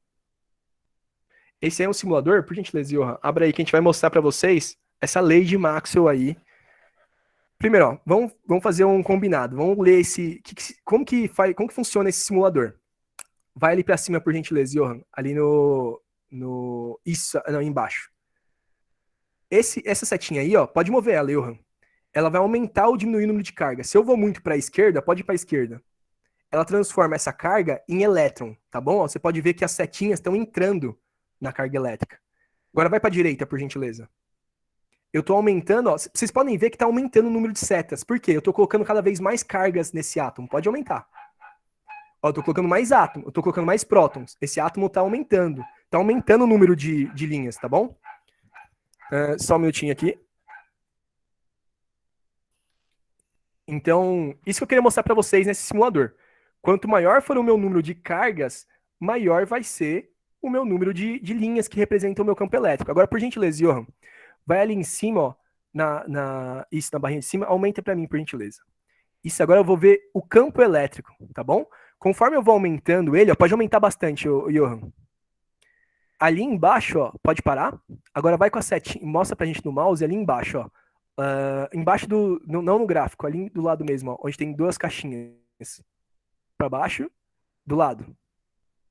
Esse aí é um simulador, por gentileza, Johan. Abra aí que a gente vai mostrar para vocês essa lei de Maxwell aí. Primeiro, ó, vamos fazer um combinado. Vamos ler como que funciona esse simulador. Vai ali para cima, por gentileza, Johan. Ali embaixo. Essa setinha aí, ó, pode mover ela, Johan. Ela vai aumentar ou diminuir o número de carga. Se eu vou muito para a esquerda, pode ir para a esquerda. Ela transforma essa carga em elétron, tá bom? Você pode ver que as setinhas estão entrando na carga elétrica. Agora vai para a direita, por gentileza. Eu estou aumentando, ó, vocês podem ver que está aumentando o número de setas. Por quê? Eu estou colocando cada vez mais cargas nesse átomo. Pode aumentar. Ó, eu estou colocando mais átomos, eu estou colocando mais prótons. Esse átomo está aumentando. Está aumentando o número de linhas, tá bom? Só um minutinho aqui. Então, isso que eu queria mostrar para vocês nesse simulador. Quanto maior for o meu número de cargas, maior vai ser o meu número de linhas que representam o meu campo elétrico. Agora, por gentileza, Johan, vai ali em cima, ó, na barrinha de cima, aumenta para mim, por gentileza. Isso, agora eu vou ver o campo elétrico, tá bom? Conforme eu vou aumentando ele, ó, pode aumentar bastante, Johan. Ali embaixo, ó, pode parar. Agora vai com a setinha, mostra pra gente no mouse ali embaixo, ó. Embaixo não no gráfico, ali do lado mesmo, ó, onde tem duas caixinhas. Para baixo, do lado.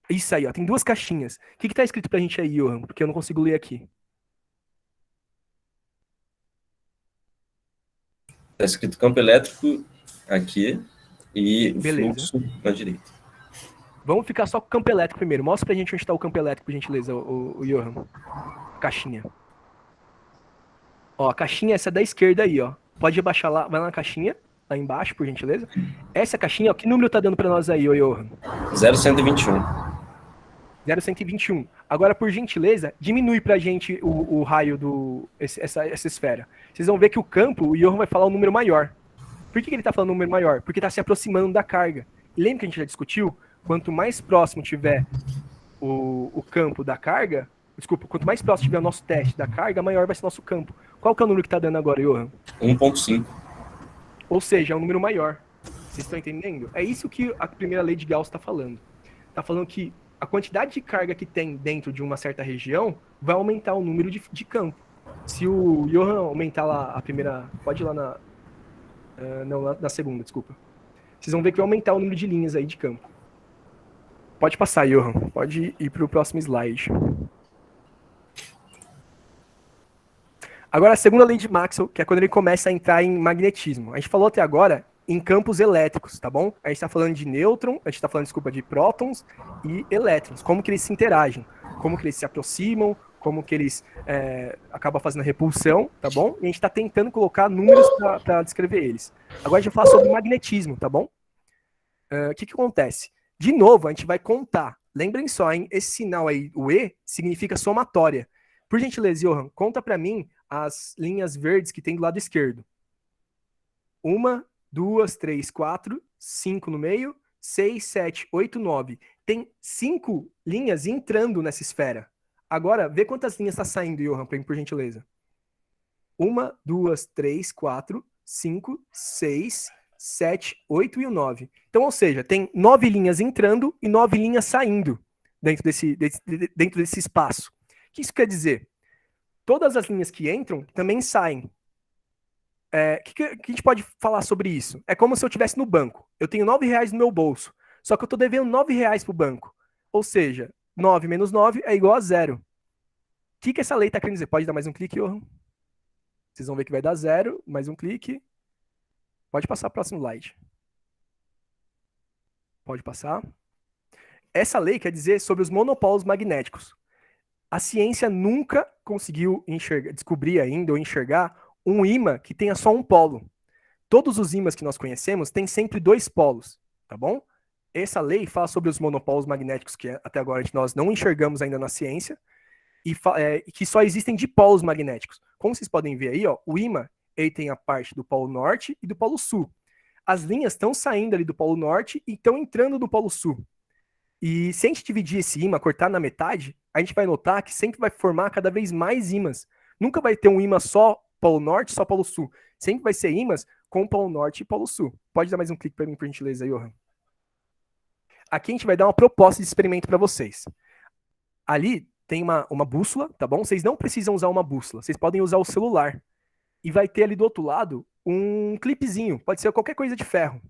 Isso aí, ó, tem duas caixinhas. O que tá escrito pra gente aí, Johan? Porque eu não consigo ler aqui. Tá escrito campo elétrico aqui e Beleza. fluxo na direita. Vamos ficar só com o campo elétrico primeiro. Mostra pra gente onde tá o campo elétrico, por gentileza, o Johan. Caixinha. Ó, a caixinha essa é da esquerda aí, ó. Pode abaixar lá, vai lá na caixinha, lá embaixo, por gentileza. Essa caixinha, ó, que número tá dando pra nós aí, ô Johan? 0,121. 0,121. Agora, por gentileza, diminui pra gente o raio essa esfera. Vocês vão ver que o campo, o Johan vai falar um número maior. Por que ele tá falando um número maior? Porque tá se aproximando da carga. Lembra que a gente já discutiu? Quanto mais próximo tiver o campo da carga, desculpa, quanto mais próximo tiver o nosso teste da carga, maior vai ser o nosso campo. Qual que é o número que tá dando agora, Johan? 1,5. Ou seja, é um número maior. Vocês estão entendendo? É isso que a primeira lei de Gauss está falando. Está falando que a quantidade de carga que tem dentro de uma certa região vai aumentar o número de campo. Se o Johan aumentar lá a primeira... Pode ir lá na segunda, desculpa. Vocês vão ver que vai aumentar o número de linhas aí de campo. Pode passar, Johan. Pode ir para o próximo slide. Agora, a segunda lei de Maxwell, que é quando ele começa a entrar em magnetismo. A gente falou até agora em campos elétricos, tá bom? A gente está falando de nêutron, a gente está falando, desculpa, de prótons e elétrons. Como que eles se interagem, como que eles se aproximam, como que eles acabam fazendo a repulsão, tá bom? E a gente está tentando colocar números para descrever eles. Agora a gente vai falar sobre magnetismo, tá bom? O que acontece? De novo, a gente vai contar. Lembrem só, hein? Esse sinal aí, o E, significa somatória. Por gentileza, Johan, conta para mim as linhas verdes que tem do lado esquerdo. 1, 2, 3, 4, 5 no meio, 6, 7, 8, 9. Tem 5 linhas entrando nessa esfera. Agora, vê quantas linhas está saindo, Johan, por gentileza. 1, 2, 3, 4, 5, 6, 7, 8 e o 9. Então, ou seja, tem 9 linhas entrando e 9 linhas saindo dentro desse espaço. O que isso quer dizer? Todas as linhas que entram também saem. O que a gente pode falar sobre isso? É como se eu estivesse no banco. Eu tenho R$9 no meu bolso. Só que eu estou devendo R$9 para o banco. Ou seja, 9 menos 9 é igual a 0. O que essa lei está querendo dizer? Pode dar mais um clique, Johan? Vocês vão ver que vai dar 0. Mais um clique. Pode passar para o próximo slide. Pode passar. Essa lei quer dizer sobre os monopolos magnéticos. A ciência nunca conseguiu descobrir ainda ou enxergar um ímã que tenha só um polo. Todos os ímãs que nós conhecemos têm sempre 2 polos, tá bom? Essa lei fala sobre os monopolos magnéticos que até agora nós não enxergamos ainda na ciência e que só existem dipolos magnéticos. Como vocês podem ver aí, ó, o ímã ele tem a parte do polo norte e do polo sul. As linhas estão saindo ali do polo norte e estão entrando no polo sul. E se a gente dividir esse ímã, cortar na metade, a gente vai notar que sempre vai formar cada vez mais ímãs. Nunca vai ter um ímã só polo norte, só polo sul. Sempre vai ser ímãs com polo norte e polo sul. Pode dar mais um clique para mim, por gentileza, Johan. Aqui a gente vai dar uma proposta de experimento para vocês. Ali tem uma bússola, tá bom? Vocês não precisam usar uma bússola, vocês podem usar o celular. E vai ter ali do outro lado um clipezinho, pode ser qualquer coisa de ferro.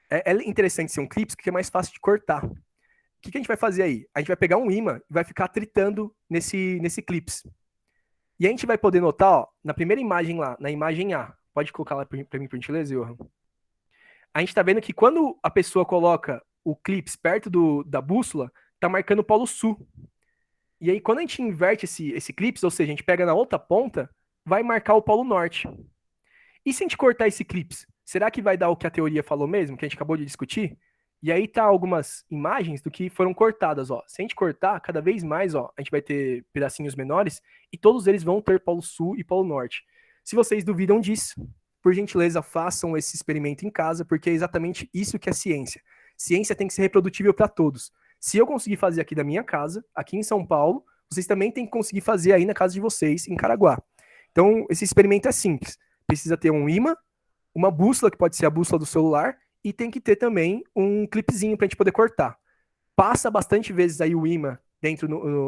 É interessante ser um clipe porque é mais fácil de cortar. O que a gente vai fazer aí? A gente vai pegar um ímã e vai ficar tritando nesse clips. E a gente vai poder notar, ó, na primeira imagem lá, na imagem A. Pode colocar lá para mim, por gentileza, Johan? A gente está vendo que quando a pessoa coloca o clips perto da bússola, tá marcando o polo sul. E aí, quando a gente inverte esse clips, ou seja, a gente pega na outra ponta, vai marcar o polo norte. E se a gente cortar esse clips, será que vai dar o que a teoria falou mesmo, que a gente acabou de discutir? E aí tá algumas imagens do que foram cortadas, ó. Se a gente cortar, cada vez mais, ó, a gente vai ter pedacinhos menores e todos eles vão ter polo sul e polo norte. Se vocês duvidam disso, por gentileza, façam esse experimento em casa, porque é exatamente isso que é ciência. Ciência tem que ser reprodutível para todos. Se eu conseguir fazer aqui da minha casa, aqui em São Paulo, vocês também têm que conseguir fazer aí na casa de vocês, em Caraguá. Então, esse experimento é simples. Precisa ter um ímã, uma bússola, que pode ser a bússola do celular, e tem que ter também um clipezinho para a gente poder cortar. Passa bastante vezes aí o ímã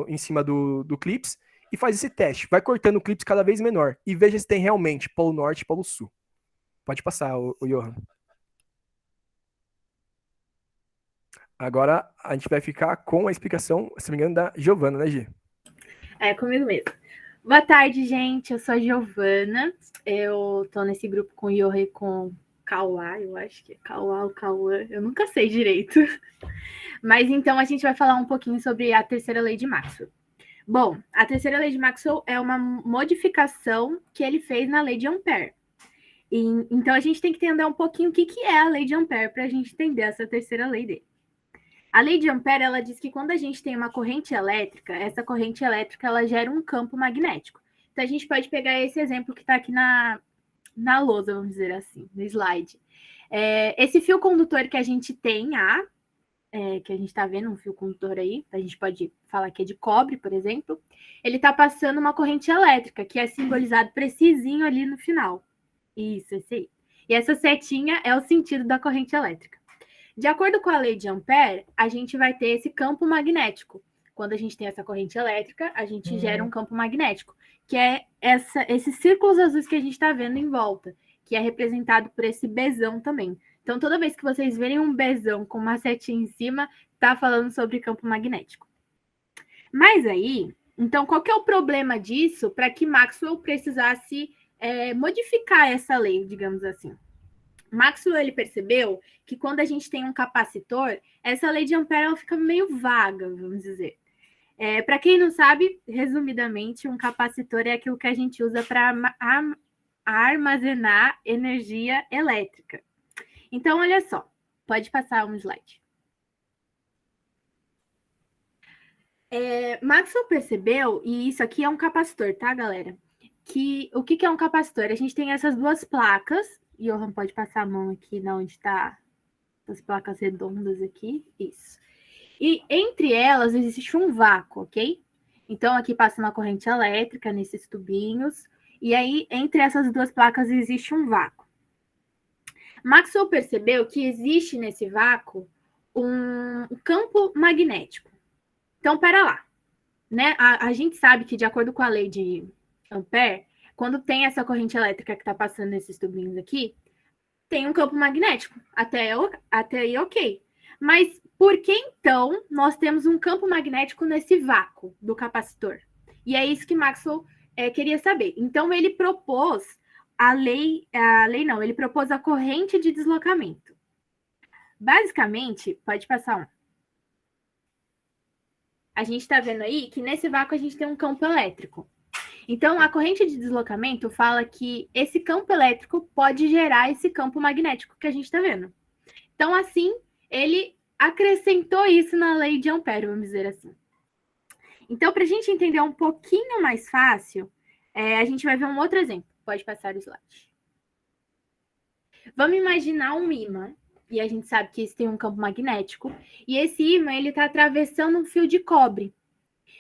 em cima do clips e faz esse teste. Vai cortando o clips cada vez menor e veja se tem realmente polo norte e polo sul. Pode passar, o Johan. Agora a gente vai ficar com a explicação, se não me engano, da Giovana, né, Gi? É comigo mesmo. Boa tarde, gente. Eu sou a Giovana. Eu tô nesse grupo com o Johan e com Cauã, eu acho que é Cauã ou Cauã, eu nunca sei direito. Mas então a gente vai falar um pouquinho sobre a terceira lei de Maxwell. Bom, a terceira lei de Maxwell é uma modificação que ele fez na lei de Ampère. Então a gente tem que entender um pouquinho o que é a lei de Ampère para a gente entender essa terceira lei dele. A lei de Ampère, ela diz que quando a gente tem uma corrente elétrica, essa corrente elétrica ela gera um campo magnético. Então a gente pode pegar esse exemplo que está aqui na lousa, vamos dizer assim, no slide. Esse fio condutor que a gente tem, que a gente está vendo, um fio condutor aí, a gente pode falar que é de cobre, por exemplo, ele está passando uma corrente elétrica, que é simbolizado precisinho ali no final. Isso, esse aí. E essa setinha é o sentido da corrente elétrica. De acordo com a lei de Ampère, a gente vai ter esse campo magnético. Quando a gente tem essa corrente elétrica, a gente gera um campo magnético, que é esses círculos azuis que a gente está vendo em volta, que é representado por esse Bzão também. Então, toda vez que vocês verem um Bzão com uma setinha em cima, está falando sobre campo magnético. Mas aí, Então, qual que é o problema disso para que Maxwell precisasse modificar essa lei, digamos assim? Maxwell ele percebeu que quando a gente tem um capacitor, essa lei de Ampère ela fica meio vaga, vamos dizer. Para quem não sabe, resumidamente, um capacitor é aquilo que a gente usa para armazenar energia elétrica. Então, olha só, pode passar um slide. Maxwell percebeu, e isso aqui é um capacitor, tá, galera? Que o que é um capacitor? A gente tem essas duas placas, e Johan pode passar a mão aqui na onde está as placas redondas aqui, isso. E entre elas existe um vácuo, ok? Então aqui passa uma corrente elétrica nesses tubinhos, e aí entre essas duas placas existe um vácuo. Maxwell percebeu que existe nesse vácuo um campo magnético. Então, pera lá, né? A gente sabe que, de acordo com a lei de Ampère, quando tem essa corrente elétrica que está passando nesses tubinhos aqui, tem um campo magnético. Até aí, ok. Mas por que, então, nós temos um campo magnético nesse vácuo do capacitor? E é isso que Maxwell queria saber. Então, ele propôs ele propôs a corrente de deslocamento. Basicamente, pode passar um. A gente está vendo aí que nesse vácuo a gente tem um campo elétrico. Então, a corrente de deslocamento fala que esse campo elétrico pode gerar esse campo magnético que a gente está vendo. Então, assim, ele acrescentou isso na lei de Ampère, vamos dizer assim. Então, para a gente entender um pouquinho mais fácil, a gente vai ver um outro exemplo. Pode passar o slide. Vamos imaginar um ímã. E a gente sabe que isso tem um campo magnético, e esse ímã ele está atravessando um fio de cobre.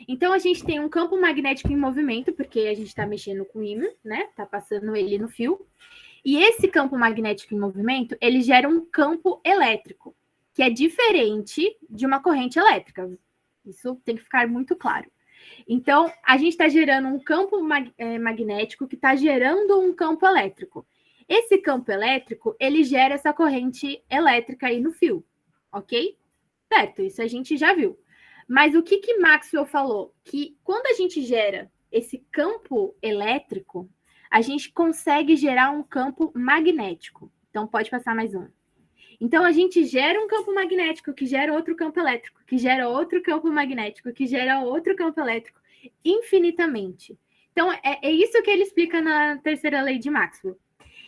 Então, a gente tem um campo magnético em movimento, porque a gente está mexendo com o ímã, né? Está passando ele no fio. E esse campo magnético em movimento, ele gera um campo elétrico, que é diferente de uma corrente elétrica. Isso tem que ficar muito claro. Então, a gente está gerando um campo magnético que está gerando um campo elétrico. Esse campo elétrico, ele gera essa corrente elétrica aí no fio, ok? Certo, isso a gente já viu. Mas o que Maxwell falou? Que quando a gente gera esse campo elétrico, a gente consegue gerar um campo magnético. Então, pode passar mais um. Então, a gente gera um campo magnético que gera outro campo elétrico, que gera outro campo magnético, que gera outro campo elétrico, infinitamente. Então, é isso que ele explica na terceira lei de Maxwell.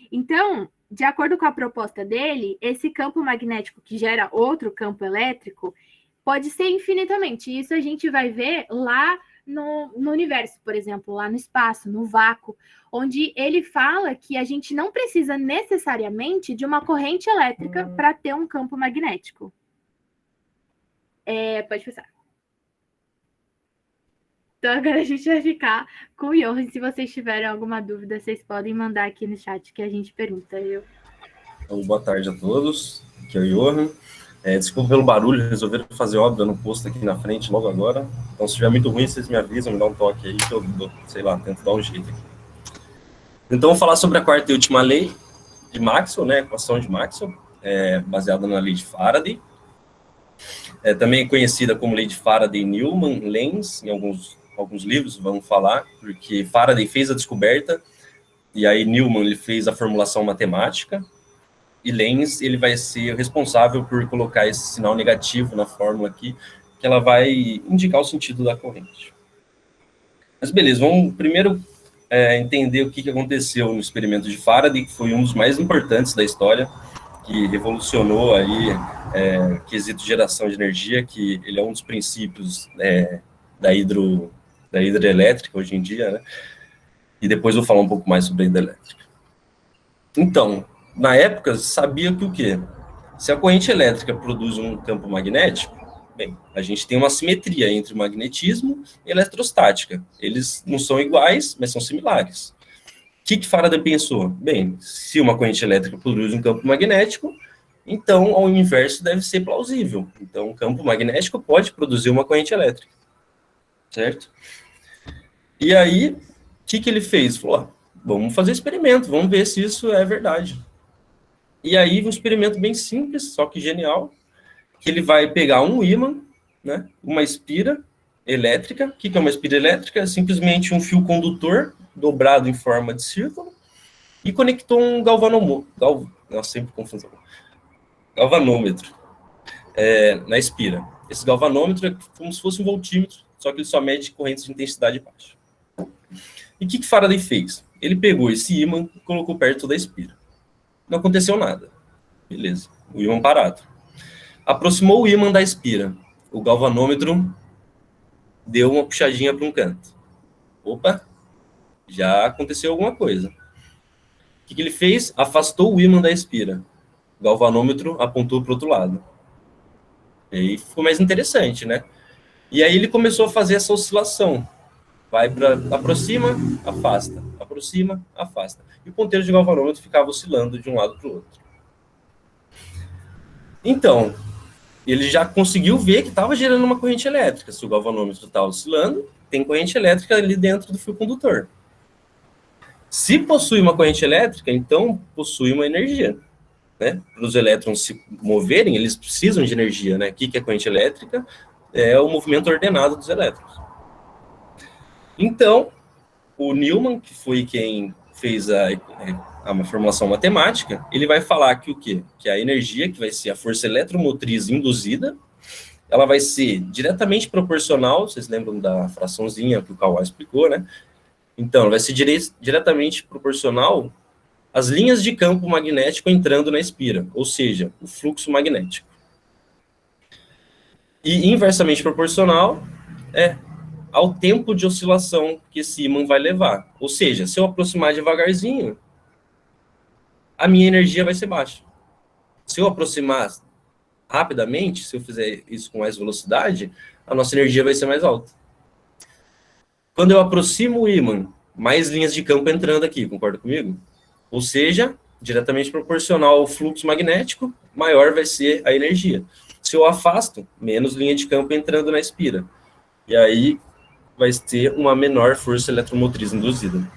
Então, de acordo com a proposta dele, esse campo magnético que gera outro campo elétrico pode ser infinitamente. Isso a gente vai ver lá no universo, por exemplo, lá no espaço, no vácuo, onde ele fala que a gente não precisa necessariamente de uma corrente elétrica para ter um campo magnético. Pode passar. Então, agora a gente vai ficar com o Johan. Se vocês tiverem alguma dúvida, vocês podem mandar aqui no chat que a gente pergunta. Então, boa tarde a todos. Aqui é o Johan. Desculpa pelo barulho, resolveram fazer obra no posto aqui na frente logo agora. Então, se estiver muito ruim, vocês me avisam, me dão um toque aí, que eu, sei lá, tento dar um jeito aqui. Então, vou falar sobre a quarta e última lei de Maxwell, né, a equação de Maxwell, baseada na lei de Faraday. Também conhecida como lei de Faraday-Newman-Lenz, em alguns livros vamos falar, porque Faraday fez a descoberta, e aí Newman ele fez a formulação matemática, e Lenz ele vai ser responsável por colocar esse sinal negativo na fórmula aqui, que ela vai indicar o sentido da corrente. Mas beleza, vamos primeiro entender o que aconteceu no experimento de Faraday, que foi um dos mais importantes da história, que revolucionou aí quesito de geração de energia, que ele é um dos princípios da hidrelétrica hoje em dia, né? E depois eu vou falar um pouco mais sobre a hidrelétrica. Então, na época, sabia que o quê? Se a corrente elétrica produz um campo magnético, bem, a gente tem uma simetria entre magnetismo e eletrostática. Eles não são iguais, mas são similares. O que Faraday pensou? Bem, se uma corrente elétrica produz um campo magnético, então ao inverso deve ser plausível. Então, um campo magnético pode produzir uma corrente elétrica, certo? E aí, o que ele fez? Falou, vamos fazer experimento, vamos ver se isso é verdade. E aí, um experimento bem simples, só que genial, que ele vai pegar um ímã, né, uma espira, elétrica. O que é uma espira elétrica? É simplesmente um fio condutor dobrado em forma de círculo e conectou um galvanômetro na espira. Esse galvanômetro é como se fosse um voltímetro, só que ele só mede correntes de intensidade baixa. E o que Faraday fez? Ele pegou esse ímã e colocou perto da espira. Não aconteceu nada. Beleza. O ímã parado. Aproximou o ímã da espira. O galvanômetro deu uma puxadinha para um canto. Opa, já aconteceu alguma coisa. O que ele fez? Afastou o ímã da espira. O galvanômetro apontou para o outro lado. E aí ficou mais interessante, né? E aí ele começou a fazer essa oscilação. Vai para aproxima, afasta. Aproxima, afasta. E o ponteiro de galvanômetro ficava oscilando de um lado para o outro. Então, ele já conseguiu ver que estava gerando uma corrente elétrica. Se o galvanômetro está oscilando, tem corrente elétrica ali dentro do fio condutor. Se possui uma corrente elétrica, então possui uma energia. Né? Para os elétrons se moverem, eles precisam de energia. Né? O que é corrente elétrica? É o movimento ordenado dos elétrons. Então, o Newman, que foi quem fez a formulação matemática, ele vai falar que o quê? Que a energia, que vai ser a força eletromotriz induzida, ela vai ser diretamente proporcional, vocês lembram da fraçãozinha que o Kawhi explicou, né? Então, ela vai ser diretamente proporcional às linhas de campo magnético entrando na espira, ou seja, o fluxo magnético. E inversamente proporcional ao tempo de oscilação que esse ímã vai levar. Ou seja, se eu aproximar devagarzinho, a minha energia vai ser baixa. Se eu aproximar rapidamente, se eu fizer isso com mais velocidade, a nossa energia vai ser mais alta. Quando eu aproximo o ímã, mais linhas de campo entrando aqui, concorda comigo? Ou seja, diretamente proporcional ao fluxo magnético, maior vai ser a energia. Se eu afasto, menos linha de campo entrando na espira. E aí vai ter uma menor força eletromotriz induzida.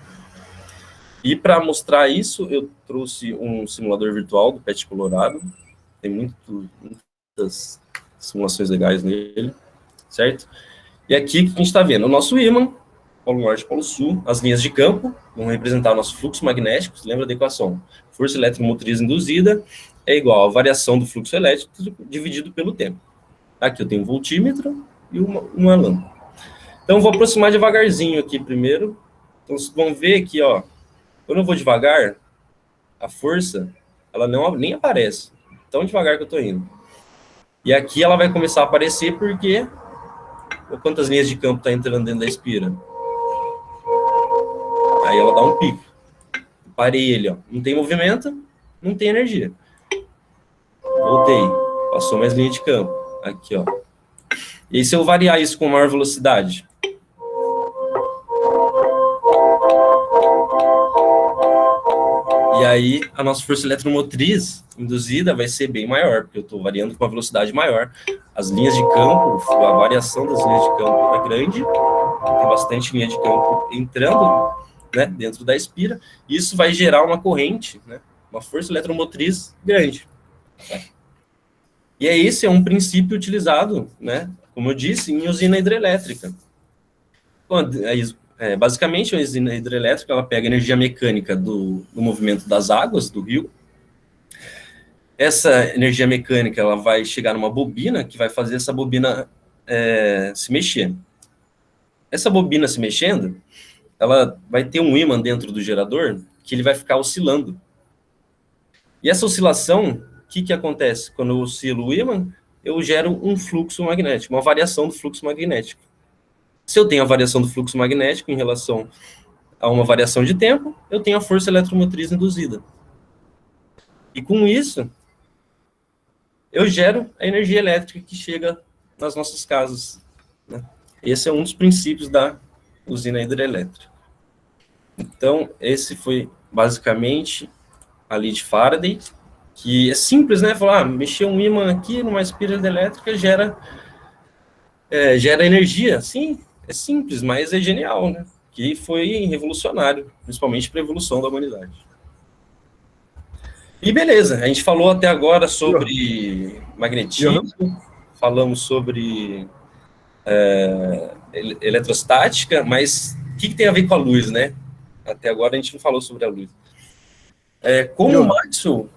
E para mostrar isso, eu trouxe um simulador virtual do PET Colorado. Tem muitas simulações legais nele, certo? E aqui que a gente está vendo o nosso ímã, polo norte e polo sul, as linhas de campo vão representar o nosso fluxo magnético. Lembra da equação? Força eletromotriz induzida é igual à variação do fluxo elétrico dividido pelo tempo. Aqui eu tenho um voltímetro e uma lâmpada. Então, eu vou aproximar devagarzinho aqui primeiro. Então, vocês vão ver aqui, ó, quando eu vou devagar, a força, ela nem aparece. Tão devagar que eu estou indo. E aqui ela vai começar a aparecer porque quantas linhas de campo está entrando dentro da espira? Aí ela dá um pico. Parei ele, ó. Não tem movimento, não tem energia. Voltei. Passou mais linha de campo. Aqui, ó. E aí, se eu variar isso com maior velocidade? E aí, a nossa força eletromotriz induzida vai ser bem maior, porque eu estou variando com uma velocidade maior. As linhas de campo, a variação das linhas de campo é grande, tem bastante linha de campo entrando, né, dentro da espira, e isso vai gerar uma corrente, né, uma força eletromotriz grande. E esse é um princípio utilizado, né, como eu disse, em usina hidrelétrica. Basicamente, a usina hidrelétrica ela pega a energia mecânica do movimento das águas do rio. Essa energia mecânica ela vai chegar numa bobina que vai fazer essa bobina se mexer. Essa bobina se mexendo, ela vai ter um ímã dentro do gerador que ele vai ficar oscilando. E essa oscilação, o que acontece? Quando eu oscilo o ímã, eu gero um fluxo magnético, uma variação do fluxo magnético. Se eu tenho a variação do fluxo magnético em relação a uma variação de tempo, eu tenho a força eletromotriz induzida. E com isso, eu gero a energia elétrica que chega nas nossas casas. Né? Esse é um dos princípios da usina hidrelétrica. Então, esse foi basicamente a lei de Faraday, que é simples, né? Falar, mexer um ímã aqui numa espira elétrica gera energia. Sim, é simples, mas é genial, né? Que foi revolucionário, principalmente para a evolução da humanidade. E beleza, a gente falou até agora sobre magnetismo, falamos sobre eletrostática, mas o que tem a ver com a luz, né? Até agora a gente não falou sobre a luz. Como o Maxwell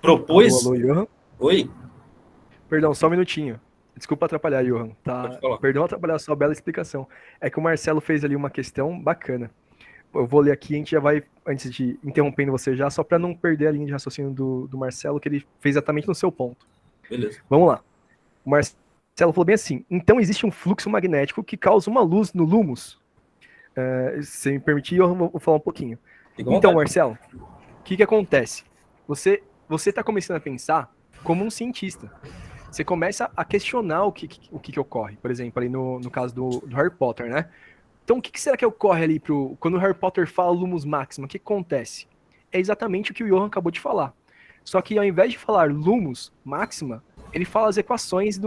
propôs... Alô, Johan? Oi? Perdão, só um minutinho. Desculpa atrapalhar, Johan. Tá? Perdão atrapalhar a sua bela explicação. É que o Marcelo fez ali uma questão bacana. Eu vou ler aqui, a gente já vai, antes de interrompendo você já, só para não perder a linha de raciocínio do Marcelo, que ele fez exatamente no seu ponto. Beleza. Vamos lá. O Marcelo falou bem assim: então existe um fluxo magnético que causa uma luz no lumos. Se me permitir, eu vou falar um pouquinho. Então, Marcelo, o que acontece? Você está começando a pensar como um cientista. Você começa a questionar o que ocorre. Por exemplo, ali no caso do Harry Potter, né? Então, o que será que ocorre ali quando o Harry Potter fala Lumos Maxima? O que acontece? É exatamente o que o Johan acabou de falar. Só que ao invés de falar Lumos Maxima, ele fala as equações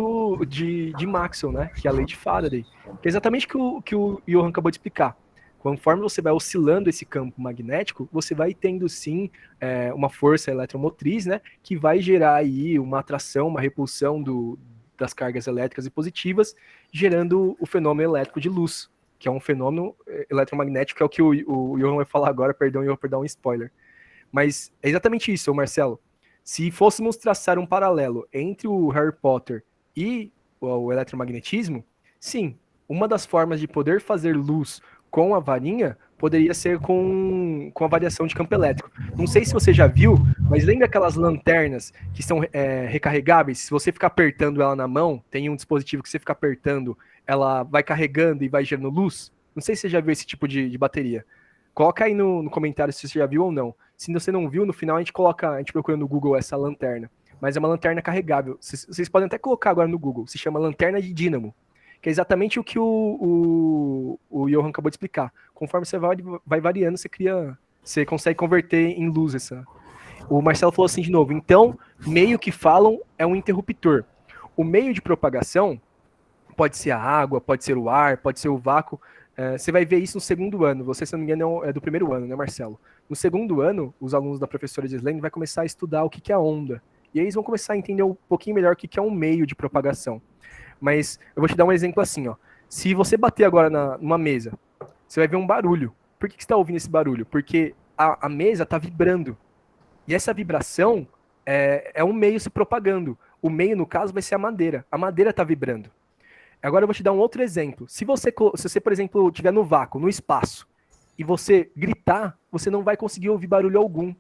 de Maxwell, né? Que é a lei de Faraday. Que é exatamente o que o Johan acabou de explicar. Conforme você vai oscilando esse campo magnético, você vai tendo sim uma força eletromotriz, né? Que vai gerar aí uma atração, uma repulsão das cargas elétricas e positivas, gerando o fenômeno elétrico de luz, que é um fenômeno eletromagnético, que é o que o Johan vai falar agora, perdão, eu vou dar um spoiler. Mas é exatamente isso, Marcelo. Se fôssemos traçar um paralelo entre o Harry Potter e o eletromagnetismo, sim, uma das formas de poder fazer luz com a varinha poderia ser com a variação de campo elétrico. Não sei se você já viu, mas lembra aquelas lanternas que são recarregáveis? Se você ficar apertando ela na mão, tem um dispositivo que você fica apertando, ela vai carregando e vai gerando luz? Não sei se você já viu esse tipo de bateria. Coloca aí no comentário se você já viu ou não. Se você não viu, no final a gente procura no Google essa lanterna. Mas é uma lanterna carregável. Vocês podem até colocar agora no Google. Se chama lanterna de dínamo. Que é exatamente o que o Johan acabou de explicar. Conforme você vai variando, você consegue converter em luz essa. O Marcelo falou assim de novo. Então, meio que falam é um interruptor. O meio de propagação pode ser a água, pode ser o ar, pode ser o vácuo. Você vai ver isso no segundo ano. Você, se não me engano, é do primeiro ano, né, Marcelo? No segundo ano, os alunos da professora Gislaine vão começar a estudar o que é a onda. E aí eles vão começar a entender um pouquinho melhor o que é um meio de propagação. Mas eu vou te dar um exemplo assim, ó. Se você bater agora numa mesa, você vai ver um barulho. Por que você está ouvindo esse barulho? Porque a mesa está vibrando. E essa vibração é um meio se propagando. O meio, no caso, vai ser a madeira. A madeira está vibrando. Agora eu vou te dar um outro exemplo. Se você, por exemplo, estiver no vácuo, no espaço, e você gritar, você não vai conseguir ouvir barulho algum.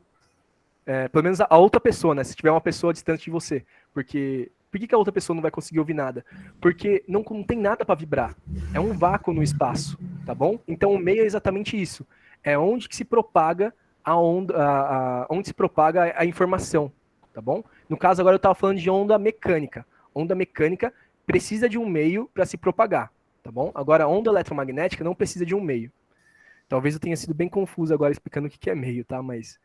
Pelo menos a outra pessoa, né? Se tiver uma pessoa distante de você. Porque... Por que a outra pessoa não vai conseguir ouvir nada? Porque não tem nada para vibrar. É um vácuo no espaço, tá bom? Então o meio é exatamente isso. É onde que se propaga a onda, onde se propaga a informação, tá bom? No caso agora eu estava falando de onda mecânica. Onda mecânica precisa de um meio para se propagar, tá bom? Agora a onda eletromagnética não precisa de um meio. Talvez eu tenha sido bem confuso agora explicando o que é meio, tá? Mas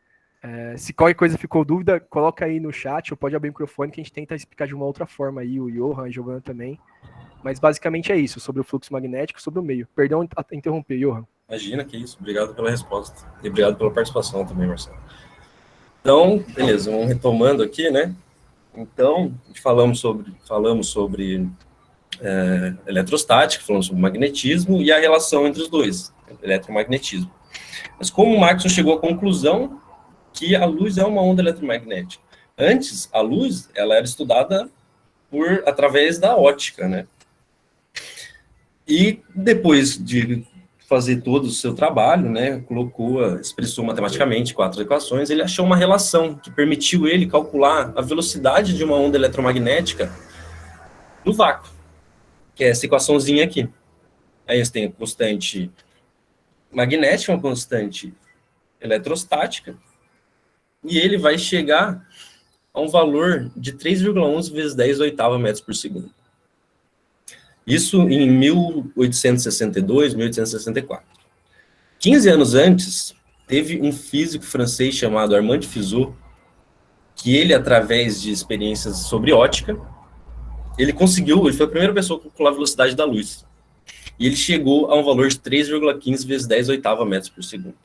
se qualquer coisa ficou dúvida, coloca aí no chat, ou pode abrir o microfone que a gente tenta explicar de uma outra forma aí, o Johan, a Giovana também. Mas basicamente é isso, sobre o fluxo magnético, sobre o meio. Perdão interromper, Johan. Imagina, que isso. Obrigado pela resposta. E obrigado pela participação também, Marcelo. Então, beleza, vamos retomando aqui, né? Então, falamos sobre eletrostática, falamos sobre magnetismo e a relação entre os dois, eletromagnetismo. Mas como o Maxwell chegou à conclusão que a luz é uma onda eletromagnética? Antes, a luz ela era estudada através da ótica, né? E depois de fazer todo o seu trabalho, né, expressou matematicamente 4 equações, ele achou uma relação que permitiu ele calcular a velocidade de uma onda eletromagnética no vácuo, que é essa equaçãozinha aqui. Aí você tem a constante magnética, uma constante eletrostática, e ele vai chegar a um valor de 3,11 vezes 10 oitava metros por segundo. Isso em 1862, 1864. 15 anos antes, teve um físico francês chamado Armand Fizeau, que ele, através de experiências sobre ótica, ele foi a primeira pessoa a calcular a velocidade da luz. E ele chegou a um valor de 3,15 vezes 10 oitava metros por segundo.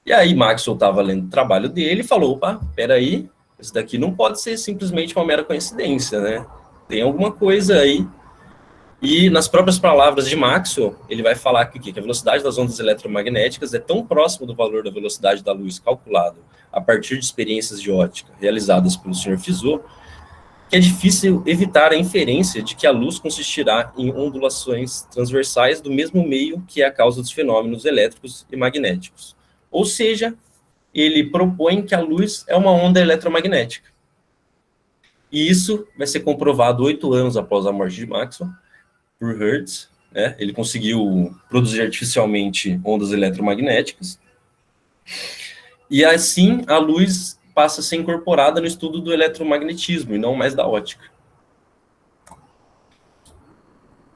E aí Maxwell estava lendo o trabalho dele e falou, opa, peraí, isso daqui não pode ser simplesmente uma mera coincidência, né? Tem alguma coisa aí. E nas próprias palavras de Maxwell, ele vai falar que a velocidade das ondas eletromagnéticas é tão próxima do valor da velocidade da luz calculado a partir de experiências de ótica realizadas pelo Sr. Fizeau, que é difícil evitar a inferência de que a luz consistirá em ondulações transversais do mesmo meio que é a causa dos fenômenos elétricos e magnéticos. Ou seja, ele propõe que a luz é uma onda eletromagnética. E isso vai ser comprovado 8 anos após a morte de Maxwell, por Hertz, né? Ele conseguiu produzir artificialmente ondas eletromagnéticas, e assim a luz passa a ser incorporada no estudo do eletromagnetismo, e não mais da ótica.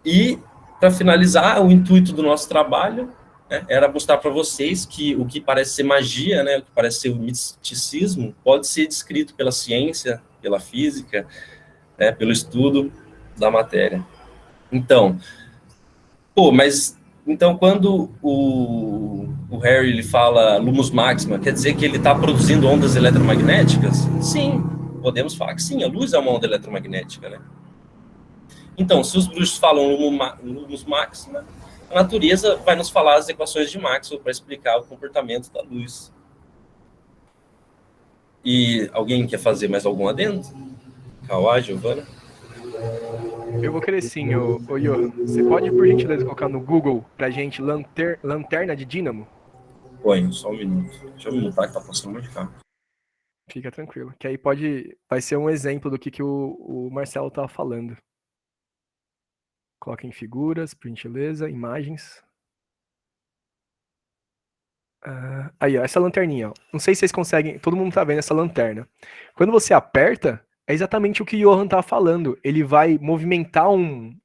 E, para finalizar, o intuito do nosso trabalho, né, era mostrar para vocês que o que parece ser magia, né, o que parece ser o misticismo, pode ser descrito pela ciência, pela física, né, pelo estudo da matéria. Então, então quando o Harry ele fala lumos maxima, quer dizer que ele está produzindo ondas eletromagnéticas? Sim, podemos falar que sim, a luz é uma onda eletromagnética, né? Então, se os bruxos falam lumos maxima, a natureza vai nos falar as equações de Maxwell para explicar o comportamento da luz. E alguém quer fazer mais algum adendo? Kawai, Giovana? Eu vou querer sim, ô Johan. Você pode, por gentileza, colocar no Google pra gente lanterna de dínamo? Põe, só um minuto. Deixa eu mutar que tá passando muito carro. Fica tranquilo. Que aí vai ser um exemplo do que o Marcelo tava falando. Coloca em figuras, por gentileza, imagens. Aí, ó, essa lanterninha, ó. Não sei se vocês conseguem, todo mundo tá vendo essa lanterna. Quando você aperta, é exatamente o que o Johan tá falando. Ele vai movimentar um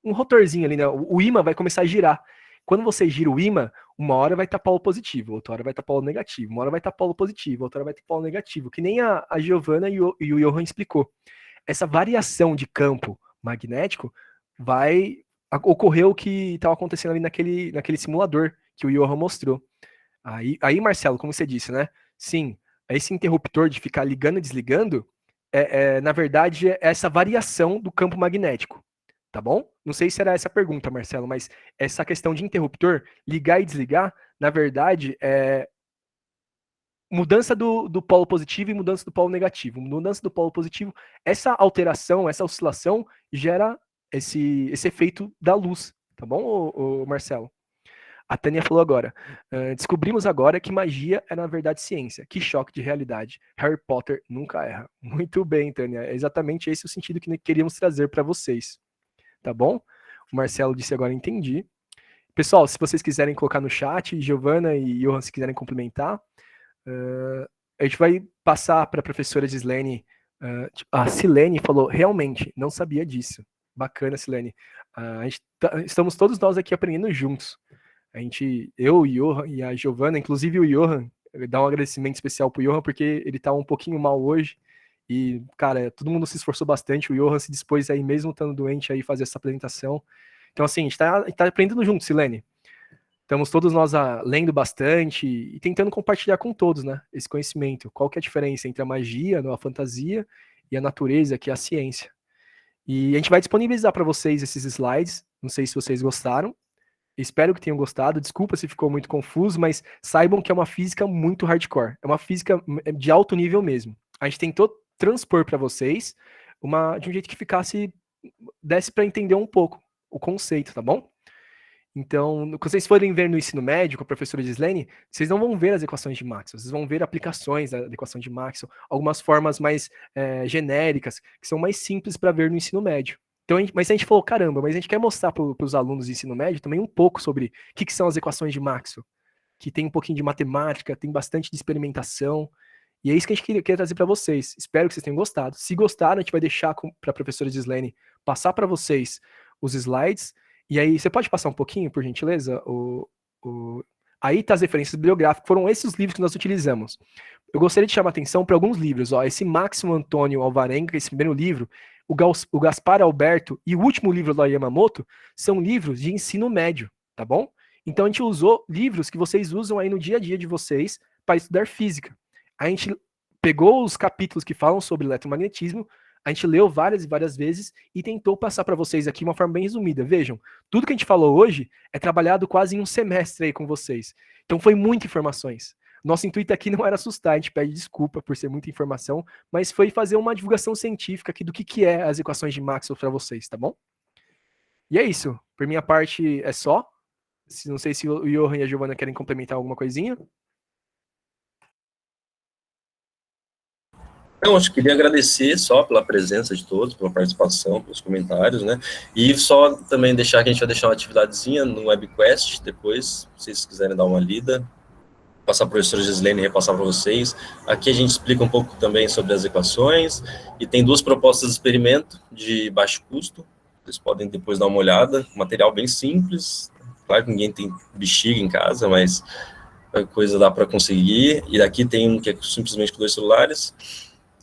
rotorzinho ali, né? O ímã vai começar a girar. Quando você gira o ímã, uma hora vai estar polo positivo, outra hora vai estar polo negativo, uma hora vai estar polo positivo, outra hora vai estar polo negativo, que nem a Giovana e o Johan explicou. Essa variação de campo magnético vai ocorrer o que estava acontecendo ali naquele simulador que o Johan mostrou. Aí, Marcelo, como você disse, né? Sim, esse interruptor de ficar ligando e desligando, na verdade, é essa variação do campo magnético, tá bom? Não sei se era essa a pergunta, Marcelo, mas essa questão de interruptor, ligar e desligar, na verdade, é mudança do polo positivo e mudança do polo negativo. Mudança do polo positivo, essa alteração, essa oscilação gera esse efeito da luz, tá bom, ô Marcelo? A Tânia falou agora. Descobrimos agora que magia é, na verdade, ciência. Que choque de realidade. Harry Potter nunca erra. Muito bem, Tânia. É exatamente esse o sentido que queríamos trazer para vocês. Tá bom? O Marcelo disse agora, entendi. Pessoal, se vocês quiserem colocar no chat, Giovana e Johan, se quiserem complementar, a gente vai passar para a professora Gislene. A Silene falou, realmente, não sabia disso. Bacana, Silene. Estamos todos nós aqui aprendendo juntos. Eu, o Johan e a Giovana, inclusive o Johan, dá um agradecimento especial pro Johan, porque ele tá um pouquinho mal hoje, e, cara, todo mundo se esforçou bastante, o Johan se dispôs aí, mesmo estando doente, aí fazer essa apresentação. Então, assim, a gente tá aprendendo junto, Silene. Estamos todos nós lendo bastante e tentando compartilhar com todos, né, esse conhecimento. Qual que é a diferença entre a magia, a fantasia, e a natureza, que é a ciência. E a gente vai disponibilizar para vocês esses slides, não sei se vocês gostaram. Espero que tenham gostado. Desculpa se ficou muito confuso, mas saibam que é uma física muito hardcore. É uma física de alto nível mesmo. A gente tentou transpor para vocês de um jeito que desse para entender um pouco o conceito, tá bom? Então, quando vocês forem ver no ensino médio com a professora Gislene, vocês não vão ver as equações de Maxwell, vocês vão ver aplicações da equação de Maxwell, algumas formas mais genéricas, que são mais simples para ver no ensino médio. Então, mas a gente falou, caramba, mas a gente quer mostrar para os alunos de ensino médio também um pouco sobre o que são as equações de Maxwell, que tem um pouquinho de matemática, tem bastante de experimentação, e é isso que a gente queria trazer para vocês. Espero que vocês tenham gostado. Se gostaram, a gente vai deixar para a professora Gislene passar para vocês os slides, e aí você pode passar um pouquinho, por gentileza? Aí tá as referências bibliográficas, foram esses os livros que nós utilizamos. Eu gostaria de chamar a atenção para alguns livros, ó, esse Máximo Antônio Alvarenga, esse primeiro livro, o Gaspar Alberto e o último livro do Yamamoto são livros de ensino médio, tá bom? Então a gente usou livros que vocês usam aí no dia a dia de vocês para estudar física. A gente pegou os capítulos que falam sobre eletromagnetismo, a gente leu várias e várias vezes e tentou passar para vocês aqui uma forma bem resumida. Vejam, tudo que a gente falou hoje é trabalhado quase em um semestre aí com vocês. Então foi muitas informações. Nosso intuito aqui não era assustar, a gente pede desculpa por ser muita informação, mas foi fazer uma divulgação científica aqui do que é as equações de Maxwell para vocês, tá bom? E é isso. Por minha parte é só. Não sei se o Johan e a Giovana querem complementar alguma coisinha. Não, acho que queria agradecer só pela presença de todos, pela participação, pelos comentários, né? E só também deixar que a gente vai deixar uma atividadezinha no WebQuest depois, se vocês quiserem dar uma lida, passar para a professora Gislene e repassar para vocês. Aqui a gente explica um pouco também sobre as equações e tem 2 propostas de experimento de baixo custo. Vocês podem depois dar uma olhada, material bem simples. Claro que ninguém tem bexiga em casa, mas a coisa dá para conseguir. E aqui tem um que é simplesmente com 2 celulares.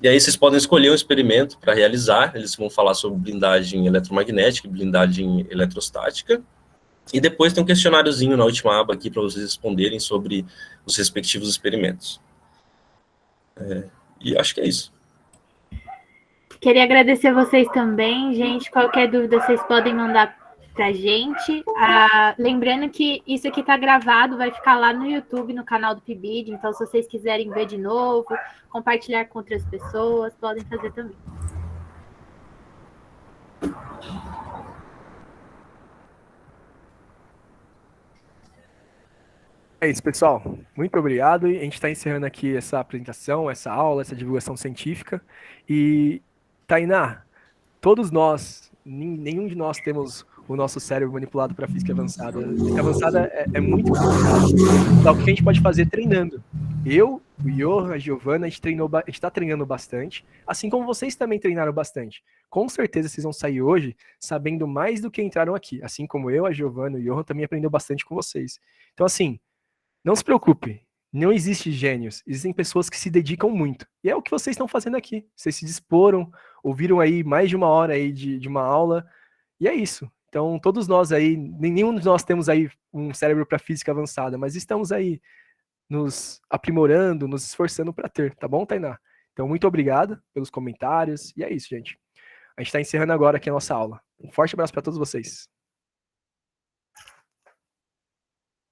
E aí vocês podem escolher um experimento para realizar. Eles vão falar sobre blindagem eletromagnética e blindagem eletrostática. E depois tem um questionáriozinho na última aba aqui para vocês responderem sobre os respectivos experimentos. E acho que é isso. Queria agradecer vocês também, gente. Qualquer dúvida vocês podem mandar pra gente. Lembrando que isso aqui tá gravado, vai ficar lá no YouTube, no canal do PIBID. Então, se vocês quiserem ver de novo, compartilhar com outras pessoas, podem fazer também. É isso, pessoal. Muito obrigado. A gente está encerrando aqui essa apresentação, essa aula, essa divulgação científica. E, Tainá, todos nós, nenhum de nós temos o nosso cérebro manipulado para física avançada. Física avançada é muito complicado. Então, o que a gente pode fazer treinando? Eu, o Johan, a Giovana, a gente está treinando bastante, assim como vocês também treinaram bastante. Com certeza vocês vão sair hoje sabendo mais do que entraram aqui. Assim como eu, a Giovana e o Johan também aprendeu bastante com vocês. Então, assim, não se preocupe, não existe gênios, existem pessoas que se dedicam muito. E é o que vocês estão fazendo aqui. Vocês se disporam, ouviram aí mais de uma hora aí de uma aula, e é isso. Então, todos nós aí, nenhum de nós temos aí um cérebro para física avançada, mas estamos aí nos aprimorando, nos esforçando para ter, tá bom, Tainá? Então, muito obrigado pelos comentários, e é isso, gente. A gente está encerrando agora aqui a nossa aula. Um forte abraço para todos vocês.